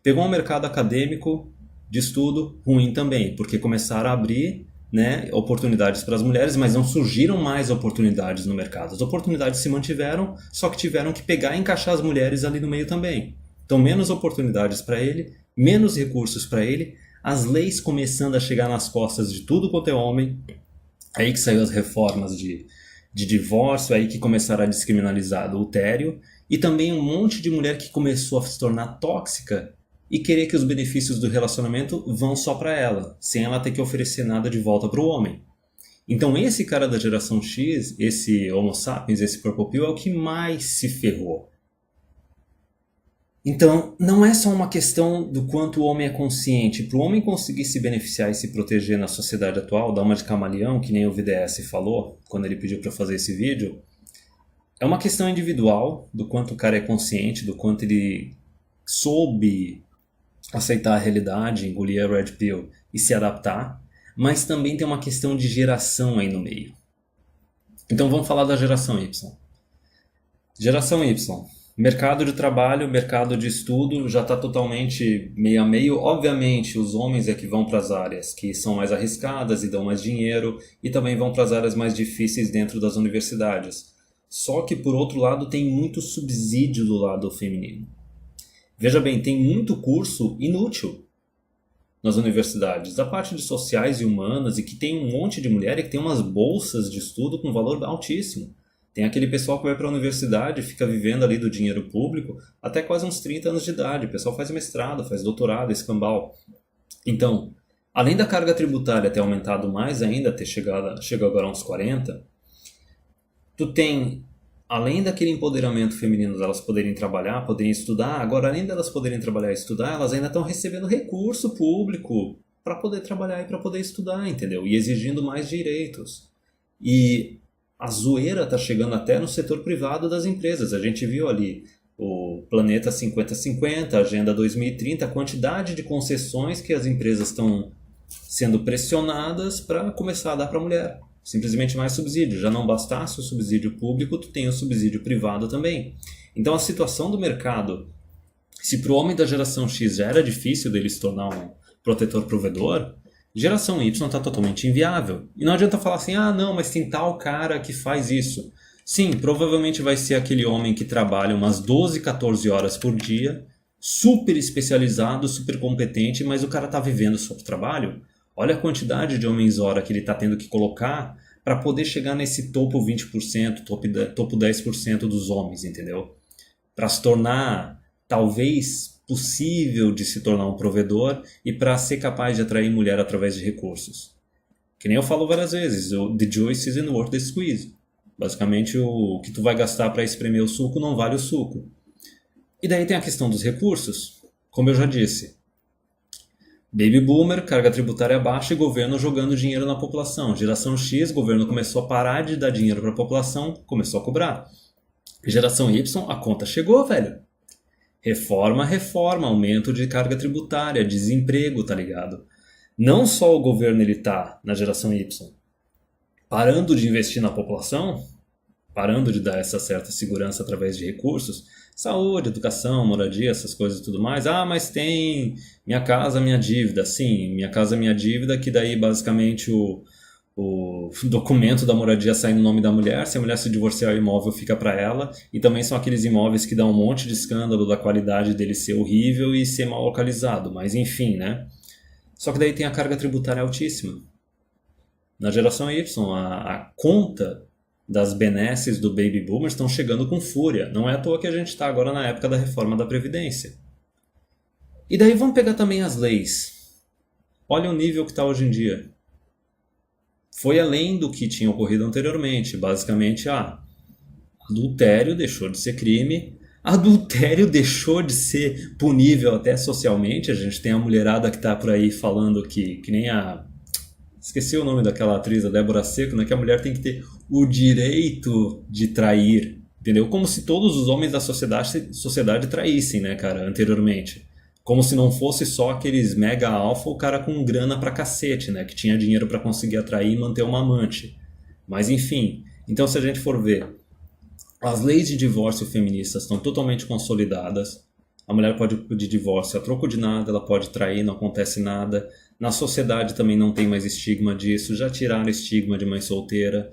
pegou um mercado acadêmico de estudo ruim também, porque começaram a abrir, né, oportunidades para as mulheres, mas não surgiram mais oportunidades no mercado. As oportunidades se mantiveram, só que tiveram que pegar e encaixar as mulheres ali no meio também. Então menos oportunidades para ele, menos recursos para ele, as leis começando a chegar nas costas de tudo quanto é homem, aí que saiu as reformas de divórcio, aí que começaram a descriminalizar adultério, e também um monte de mulher que começou a se tornar tóxica e querer que os benefícios do relacionamento vão só para ela, sem ela ter que oferecer nada de volta para o homem. Então esse cara da geração X, esse Homo sapiens, esse Purple Pill, é o que mais se ferrou. Então, não é só uma questão do quanto o homem é consciente. Para o homem conseguir se beneficiar e se proteger na sociedade atual, dar uma de camaleão, que nem o VDS falou quando ele pediu para fazer esse vídeo, é uma questão individual do quanto o cara é consciente, do quanto ele soube aceitar a realidade, engolir a Red Pill e se adaptar, mas também tem uma questão de geração aí no meio. Então vamos falar da geração Y. Geração Y. Mercado de trabalho, mercado de estudo já está totalmente meio a meio. Obviamente, os homens é que vão para as áreas que são mais arriscadas e dão mais dinheiro, e também vão para as áreas mais difíceis dentro das universidades. Só que, por outro lado, tem muito subsídio do lado feminino. Veja bem, tem muito curso inútil nas universidades, da parte de sociais e humanas, e que tem um monte de mulher e que tem umas bolsas de estudo com valor altíssimo. Tem aquele pessoal que vai para a universidade e fica vivendo ali do dinheiro público até quase uns 30 anos de idade. O pessoal faz mestrado, faz doutorado, escambau. Então, além da carga tributária ter aumentado mais ainda, ter chegado agora a uns 40, tu tem, além daquele empoderamento feminino delas poderem trabalhar, poderem estudar, agora além delas poderem trabalhar e estudar, elas ainda estão recebendo recurso público para poder trabalhar e para poder estudar, entendeu? E exigindo mais direitos. E a zoeira está chegando até no setor privado das empresas. A gente viu ali o Planeta 50-50, a Agenda 2030, a quantidade de concessões que as empresas estão sendo pressionadas para começar a dar para a mulher. Simplesmente mais subsídio. Já não bastasse o subsídio público, tu tem o subsídio privado também. Então a situação do mercado, se para o homem da geração X já era difícil dele se tornar um protetor provedor, geração Y está totalmente inviável. E não adianta falar assim, ah não, mas tem tal cara que faz isso. Sim, provavelmente vai ser aquele homem que trabalha umas 12, 14 horas por dia, super especializado, super competente, mas o cara está vivendo só do trabalho. Olha a quantidade de homens-hora que ele está tendo que colocar para poder chegar nesse topo 20%, topo 10% dos homens, entendeu? Para se tornar, talvez, possível de se tornar um provedor e para ser capaz de atrair mulher através de recursos. Que nem eu falo várias vezes, the juice isn't worth the squeeze. Basicamente, o que tu vai gastar para espremer o suco não vale o suco. E daí tem a questão dos recursos. Como eu já disse, Baby Boomer, carga tributária baixa e governo jogando dinheiro na população. Geração X, governo começou a parar de dar dinheiro para a população, começou a cobrar. Geração Y, a conta chegou, velho. Reforma, aumento de carga tributária, desemprego, tá ligado? Não só o governo ele tá na geração Y parando de investir na população, parando de dar essa certa segurança através de recursos, saúde, educação, moradia, essas coisas e tudo mais. Ah, mas tem Minha Casa Minha Dívida. Sim, Minha Casa Minha Dívida, que daí basicamente o documento da moradia sai no nome da mulher, se a mulher se divorciar o imóvel fica para ela, e também são aqueles imóveis que dão um monte de escândalo da qualidade dele ser horrível e ser mal localizado, mas enfim, né? Só que daí tem a carga tributária altíssima. Na geração Y, a conta das benesses do Baby Boomers estão chegando com fúria. Não é à toa que a gente está agora na época da reforma da Previdência. E daí vamos pegar também as leis. Olha o nível que está hoje em dia. Foi além do que tinha ocorrido anteriormente. Basicamente, adultério deixou de ser crime, Adultério deixou de ser punível até socialmente. A gente tem a mulherada que tá por aí falando que nem a. Esqueci o nome daquela atriz, a Débora Seco, né? Que a mulher tem que ter o direito de trair, entendeu? Como se todos os homens da sociedade traíssem, né, cara, anteriormente. Como se não fosse só aqueles mega alfa, o cara com grana pra cacete, né? Que tinha dinheiro pra conseguir atrair e manter uma amante. Mas enfim, então se a gente for ver, as leis de divórcio feministas estão totalmente consolidadas. A mulher pode pedir divórcio a troco de nada, ela pode trair, não acontece nada. Na sociedade também não tem mais estigma disso, já tiraram o estigma de mãe solteira.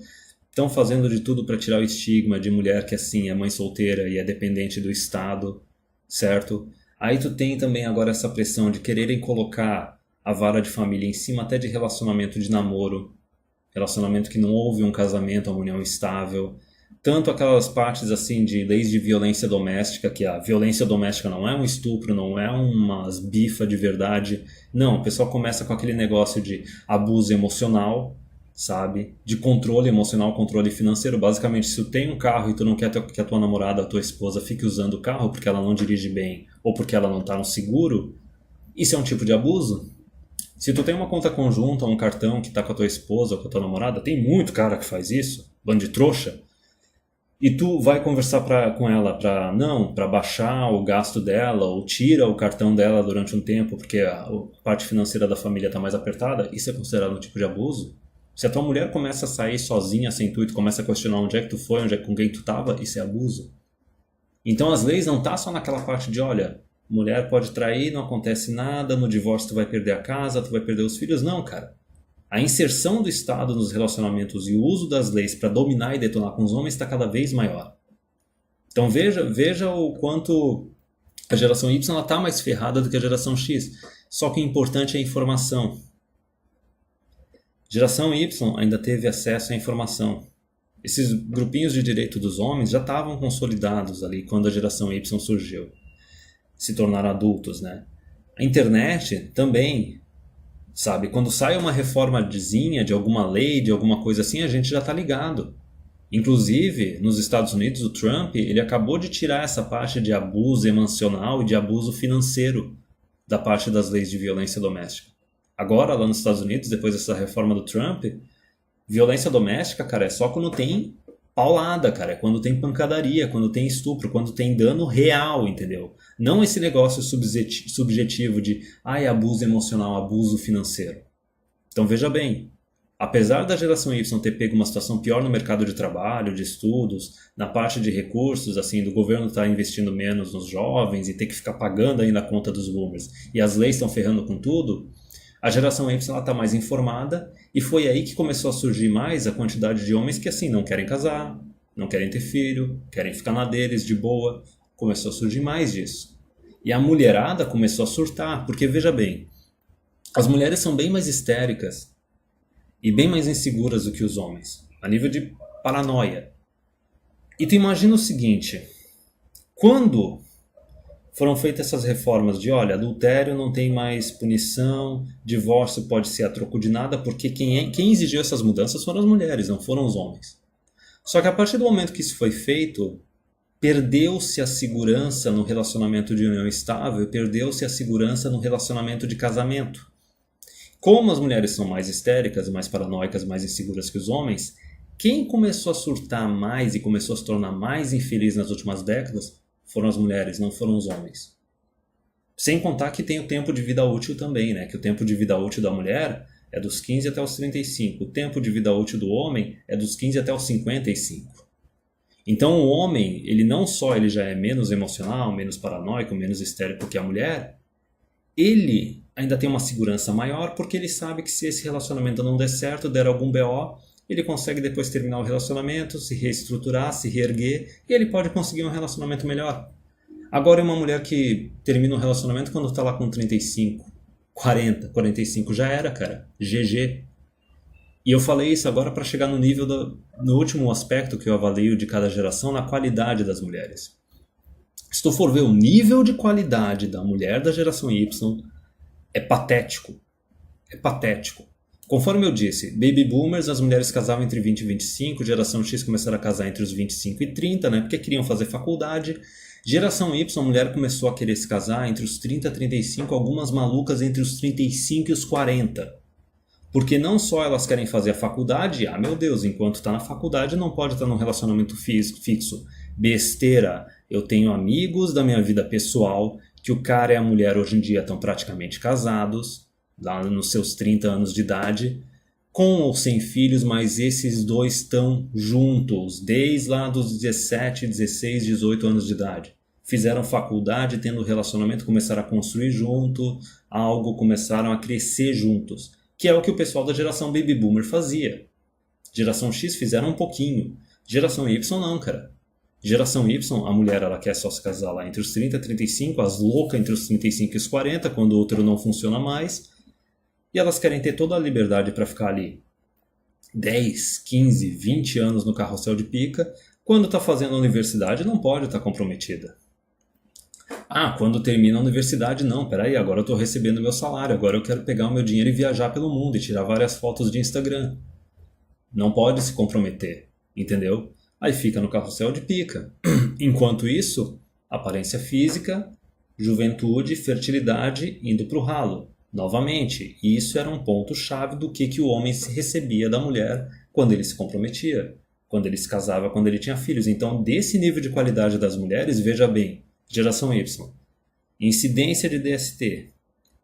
Estão fazendo de tudo para tirar o estigma de mulher que assim é mãe solteira e é dependente do Estado, certo? Aí tu tem também agora essa pressão de quererem colocar a vara de família em cima até de relacionamento de namoro, relacionamento que não houve um casamento, uma união estável. Tanto aquelas partes assim de leis de violência doméstica, que a violência doméstica não é um estupro, não é umas bifa de verdade. Não, o pessoal começa com aquele negócio de abuso emocional, sabe? De controle emocional, controle financeiro. Basicamente, se tu tem um carro e tu não quer que a tua namorada, a tua esposa fique usando o carro porque ela não dirige bem ou porque ela não está no seguro, isso é um tipo de abuso. Se tu tem uma conta conjunta, um cartão que tá com a tua esposa ou com a tua namorada, tem muito cara que faz isso, bando de trouxa, e tu vai conversar com ela para baixar o gasto dela ou tira o cartão dela durante um tempo porque a parte financeira da família está mais apertada, isso é considerado um tipo de abuso? Se a tua mulher começa a sair sozinha sem tu e tu começa a questionar onde é que tu foi, com quem tu estava, isso é abuso. Então as leis não tá só naquela parte de, olha, mulher pode trair, não acontece nada, no divórcio tu vai perder a casa, tu vai perder os filhos. Não, cara. A inserção do Estado nos relacionamentos e o uso das leis para dominar e detonar com os homens está cada vez maior. Então veja o quanto a geração Y está mais ferrada do que a geração X. Só que o importante é a informação. Geração Y ainda teve acesso à informação. Esses grupinhos de direito dos homens já estavam consolidados ali quando a geração Y surgiu. Se tornaram adultos, né? A internet também, sabe? Quando sai uma reformazinha de alguma lei, de alguma coisa assim, a gente já está ligado. Inclusive, nos Estados Unidos, o Trump, ele acabou de tirar essa parte de abuso emocional e de abuso financeiro da parte das leis de violência doméstica. Agora, lá nos Estados Unidos, depois dessa reforma do Trump, violência doméstica, cara, é só quando tem paulada, cara. É quando tem pancadaria, quando tem estupro, quando tem dano real, entendeu? Não esse negócio subjetivo de abuso emocional, abuso financeiro. Então veja bem, apesar da geração Y ter pego uma situação pior no mercado de trabalho, de estudos, na parte de recursos, assim, do governo estar investindo menos nos jovens e ter que ficar pagando ainda a conta dos boomers, e as leis estão ferrando com tudo, a geração Y está mais informada e foi aí que começou a surgir mais a quantidade de homens que assim não querem casar, não querem ter filho, querem ficar na deles de boa. Começou a surgir mais disso. E a mulherada começou a surtar, porque veja bem, as mulheres são bem mais histéricas e bem mais inseguras do que os homens, a nível de paranoia. E tu imagina o seguinte, quando foram feitas essas reformas de, olha, adultério não tem mais punição, divórcio pode ser a troco de nada, porque quem exigiu essas mudanças foram as mulheres, não foram os homens. Só que a partir do momento que isso foi feito, perdeu-se a segurança no relacionamento de união estável, perdeu-se a segurança no relacionamento de casamento. Como as mulheres são mais histéricas, mais paranoicas, mais inseguras que os homens, quem começou a surtar mais e começou a se tornar mais infeliz nas últimas décadas foram as mulheres, não foram os homens. Sem contar que tem o tempo de vida útil também, né? Que o tempo de vida útil da mulher é dos 15 até os 35. O tempo de vida útil do homem é dos 15 até os 55. Então o homem, ele não só ele já é menos emocional, menos paranoico, menos histérico que a mulher, ele ainda tem uma segurança maior porque ele sabe que se esse relacionamento não der certo, der algum BO, ele consegue depois terminar o relacionamento, se reestruturar, se reerguer, e ele pode conseguir um relacionamento melhor. Agora é uma mulher que termina um relacionamento quando está lá com 35, 40, 45, já era, cara. GG. E eu falei isso agora para chegar no nível no último aspecto que eu avalio de cada geração, na qualidade das mulheres. Se tu for ver o nível de qualidade da mulher da geração Y, é patético. É patético. Conforme eu disse, baby boomers, as mulheres casavam entre 20 e 25, geração X começaram a casar entre os 25 e 30, né? Porque queriam fazer faculdade. Geração Y, a mulher começou a querer se casar entre os 30 e 35, algumas malucas entre os 35 e os 40. Porque não só elas querem fazer a faculdade, ah meu Deus, enquanto está na faculdade não pode estar num relacionamento fixo. Besteira, eu tenho amigos da minha vida pessoal que o cara e a mulher hoje em dia estão praticamente casados, lá nos seus 30 anos de idade, com ou sem filhos, mas esses dois estão juntos desde lá dos 17, 16, 18 anos de idade. Fizeram faculdade, tendo relacionamento, começaram a construir junto algo, começaram a crescer juntos, que é o que o pessoal da geração Baby Boomer fazia. Geração X fizeram um pouquinho, geração Y não, cara. Geração Y, a mulher ela quer só se casar lá entre os 30 e 35, as loucas entre os 35 e os 40, quando o útero não funciona mais, e elas querem ter toda a liberdade para ficar ali 10, 15, 20 anos no carrossel de pica. Quando está fazendo a universidade não pode estar comprometida. Ah, quando termina a universidade não, peraí, agora eu estou recebendo meu salário, agora eu quero pegar o meu dinheiro e viajar pelo mundo e tirar várias fotos de Instagram. Não pode se comprometer, entendeu? Aí fica no carrossel de pica. Enquanto isso, aparência física, juventude, fertilidade indo para o ralo. Novamente, isso era um ponto-chave do que o homem se recebia da mulher quando ele se comprometia, quando ele se casava, quando ele tinha filhos. Então, desse nível de qualidade das mulheres, veja bem, geração Y, incidência de DST,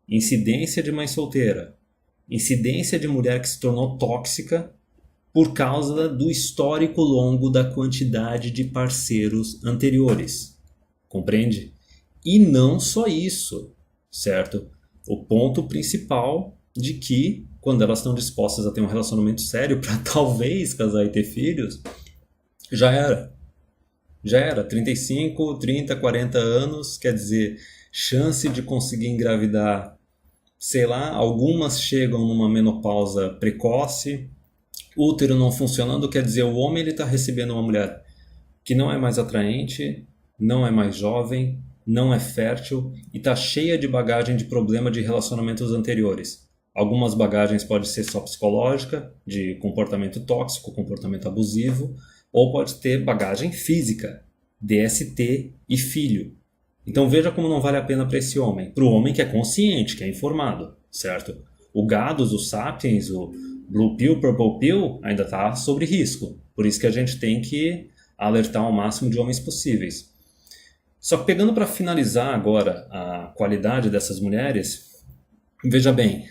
incidência de mãe solteira, incidência de mulher que se tornou tóxica por causa do histórico longo da quantidade de parceiros anteriores. Compreende? E não só isso, certo? O ponto principal de que, quando elas estão dispostas a ter um relacionamento sério para talvez casar e ter filhos, já era. Já era. 35, 30, 40 anos, quer dizer, chance de conseguir engravidar, sei lá, algumas chegam numa menopausa precoce, útero não funcionando, quer dizer, o homem está recebendo uma mulher que não é mais atraente, não é mais jovem, não é fértil e está cheia de bagagem de problema de relacionamentos anteriores. Algumas bagagens podem ser só psicológica, de comportamento tóxico, comportamento abusivo, ou pode ter bagagem física, DST e filho. Então veja como não vale a pena para esse homem. Para o homem que é consciente, que é informado, certo? O Gados, o Sapiens, o Blue Pill, Purple Pill ainda está sobre risco. Por isso que a gente tem que alertar o máximo de homens possíveis. Só que pegando para finalizar agora a qualidade dessas mulheres, veja bem,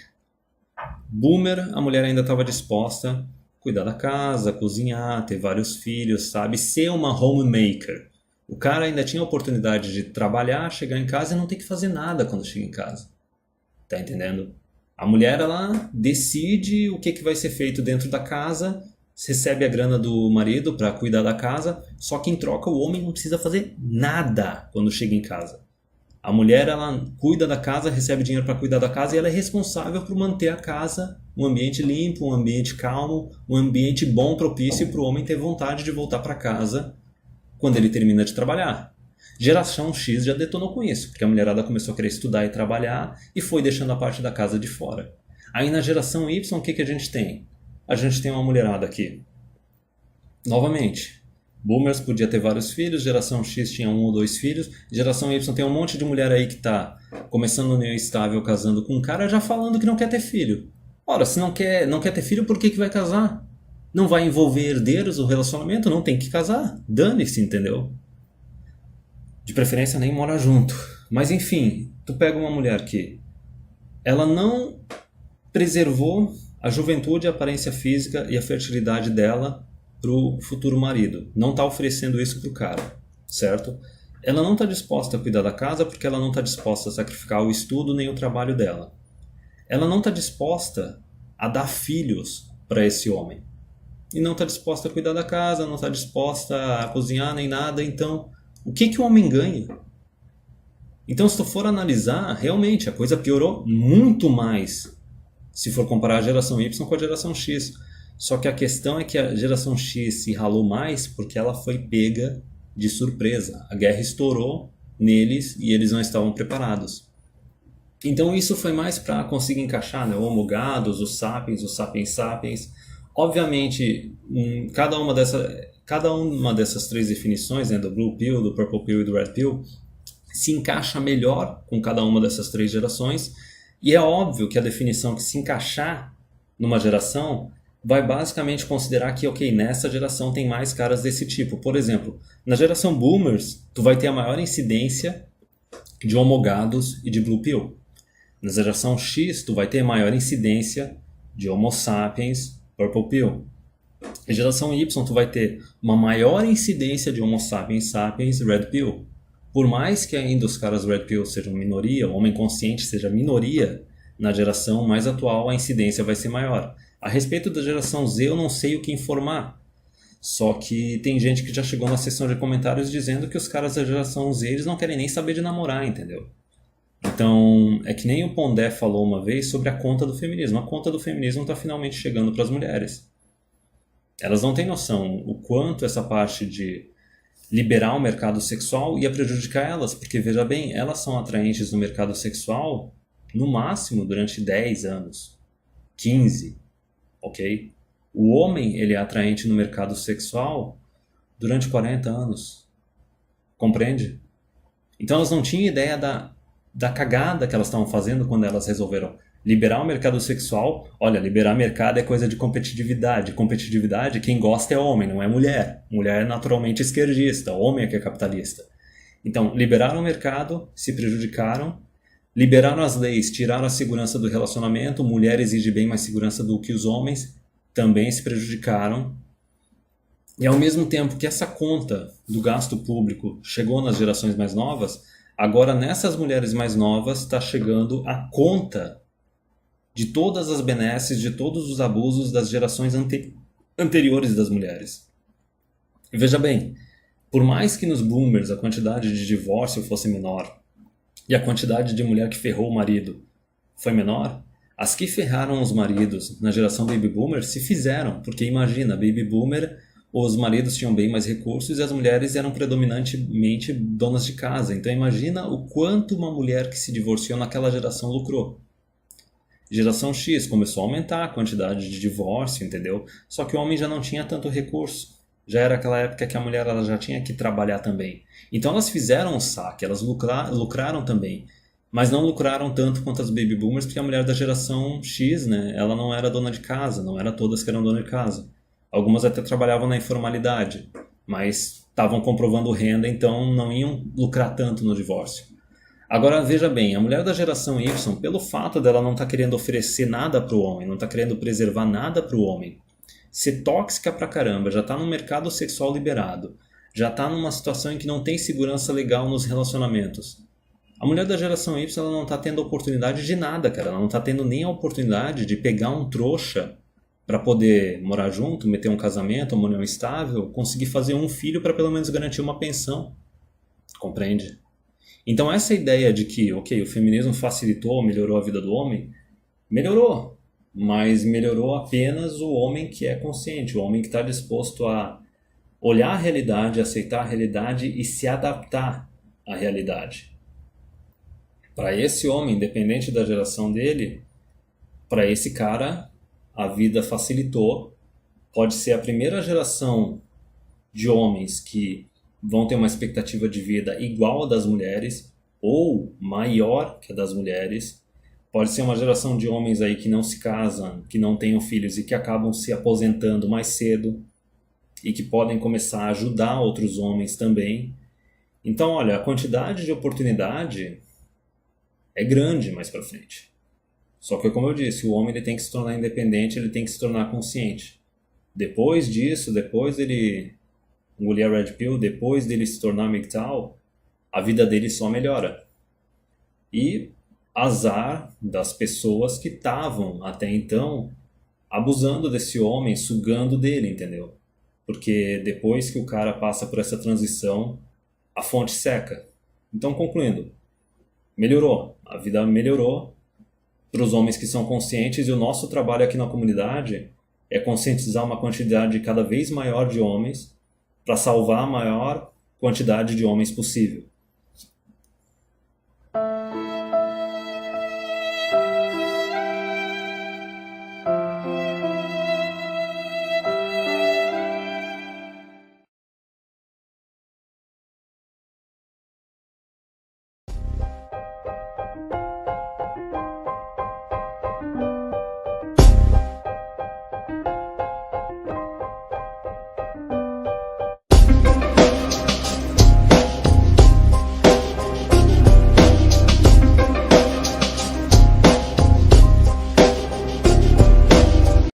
Boomer, a mulher ainda estava disposta a cuidar da casa, cozinhar, ter vários filhos, sabe? Ser uma homemaker. O cara ainda tinha a oportunidade de trabalhar, chegar em casa e não ter que fazer nada quando chega em casa. Tá entendendo? A mulher, ela decide o que vai ser feito dentro da casa, recebe a grana do marido para cuidar da casa, só que em troca o homem não precisa fazer nada quando chega em casa. A mulher, ela cuida da casa, recebe dinheiro para cuidar da casa e ela é responsável por manter a casa um ambiente limpo, um ambiente calmo, um ambiente bom, propício para o homem ter vontade de voltar para casa quando ele termina de trabalhar. Geração X já detonou com isso, porque a mulherada começou a querer estudar e trabalhar e foi deixando a parte da casa de fora. Aí na geração Y, o que a gente tem? A gente tem uma mulherada aqui. Novamente, Boomers podia ter vários filhos, geração X tinha 1 ou 2 filhos, geração Y tem um monte de mulher aí que tá começando no meio estável, casando com um cara, já falando que não quer ter filho. Ora, se não quer ter filho, por que vai casar? Não vai envolver herdeiros o relacionamento? Não tem que casar. Dane-se, entendeu? De preferência nem mora junto. Mas enfim, tu pega uma mulher que ela não preservou a juventude, a aparência física e a fertilidade dela pro futuro marido. Não está oferecendo isso pro cara, certo? Ela não está disposta a cuidar da casa porque ela não está disposta a sacrificar o estudo nem o trabalho dela. Ela não está disposta a dar filhos para esse homem. E não está disposta a cuidar da casa, não está disposta a cozinhar nem nada. Então, o que o homem ganha? Então, se tu for analisar, realmente a coisa piorou muito mais se for comparar a geração Y com a geração X. Só que a questão é que a geração X se ralou mais porque ela foi pega de surpresa. A guerra estourou neles e eles não estavam preparados. Então isso foi mais para conseguir encaixar, né? O Homo Gados, os Sapiens sapiens. Obviamente, cada uma dessas... cada uma dessas três definições, né, do Blue Pill, do Purple Pill e do Red Pill, se encaixa melhor com cada uma dessas três gerações. E é óbvio que a definição que se encaixar numa geração vai basicamente considerar que, ok, nessa geração tem mais caras desse tipo. Por exemplo, na geração Boomers, tu vai ter a maior incidência de homogados e de Blue Pill. Na geração X, tu vai ter maior incidência de Homo sapiens, Purple Pill. Na geração Y, tu vai ter uma maior incidência de Homo sapiens, sapiens, Red Pill. Por mais que ainda os caras Red Pill sejam minoria, o homem consciente seja minoria, na geração mais atual a incidência vai ser maior. A respeito da geração Z, eu não sei o que informar. Só que tem gente que já chegou na seção de comentários dizendo que os caras da geração Z eles não querem nem saber de namorar, entendeu? Então, é que nem o Pondé falou uma vez sobre a conta do feminismo. A conta do feminismo está finalmente chegando para as mulheres. Elas não têm noção o quanto essa parte de liberar o mercado sexual ia prejudicar elas, porque veja bem, elas são atraentes no mercado sexual no máximo durante 10 anos, 15, ok? O homem ele é atraente no mercado sexual durante 40 anos, compreende? Então elas não tinham ideia da cagada que elas estavam fazendo quando elas resolveram liberar o mercado sexual. Olha, liberar mercado é coisa de competitividade. Competitividade, quem gosta é homem, não é mulher. Mulher é naturalmente esquerdista, homem é que é capitalista. Então, liberaram o mercado, se prejudicaram, liberaram as leis, tiraram a segurança do relacionamento, mulher exige bem mais segurança do que os homens, também se prejudicaram. E ao mesmo tempo que essa conta do gasto público chegou nas gerações mais novas, agora nessas mulheres mais novas está chegando a conta de todas as benesses, de todos os abusos das gerações anteriores das mulheres. E veja bem, por mais que nos boomers a quantidade de divórcio fosse menor e a quantidade de mulher que ferrou o marido foi menor, as que ferraram os maridos na geração baby boomer se fizeram, porque imagina, baby boomer, os maridos tinham bem mais recursos e as mulheres eram predominantemente donas de casa. Então imagina o quanto uma mulher que se divorciou naquela geração lucrou. Geração X começou a aumentar a quantidade de divórcio, entendeu? Só que o homem já não tinha tanto recurso. Já era aquela época que a mulher ela já tinha que trabalhar também. Então elas fizeram um saque, elas lucraram também. Mas não lucraram tanto quanto as baby boomers, porque a mulher da geração X, né, ela não era dona de casa, não era todas que eram dona de casa. Algumas até trabalhavam na informalidade, mas estavam comprovando renda, então não iam lucrar tanto no divórcio. Agora veja bem, a mulher da geração Y, pelo fato dela não estar querendo oferecer nada para o homem, não estar querendo preservar nada para o homem, ser tóxica pra caramba, já está no mercado sexual liberado, já está numa situação em que não tem segurança legal nos relacionamentos. A mulher da geração Y ela não está tendo oportunidade de nada, cara. Ela não está tendo nem a oportunidade de pegar um trouxa para poder morar junto, meter um casamento, uma união estável, conseguir fazer um filho para pelo menos garantir uma pensão. Compreende? Então essa ideia de que, ok, o feminismo facilitou, melhorou a vida do homem, melhorou. Mas melhorou apenas o homem que é consciente, o homem que está disposto a olhar a realidade, aceitar a realidade e se adaptar à realidade. Para esse homem, independente da geração dele, para esse cara, a vida facilitou. Pode ser a primeira geração de homens que vão ter uma expectativa de vida igual a das mulheres ou maior que a das mulheres. Pode ser uma geração de homens aí que não se casam, que não tenham filhos e que acabam se aposentando mais cedo e que podem começar a ajudar outros homens também. Então, olha, a quantidade de oportunidade é grande mais para frente. Só que, como eu disse, o homem ele tem que se tornar independente, ele tem que se tornar consciente. Depois disso, depois dele engolir a Red Pill, depois dele se tornar MGTOW, a vida dele só melhora. E azar das pessoas que estavam até então abusando desse homem, sugando dele, entendeu? Porque depois que o cara passa por essa transição, a fonte seca. Então, concluindo, melhorou, a vida melhorou para os homens que são conscientes e o nosso trabalho aqui na comunidade é conscientizar uma quantidade cada vez maior de homens para salvar a maior quantidade de homens possível.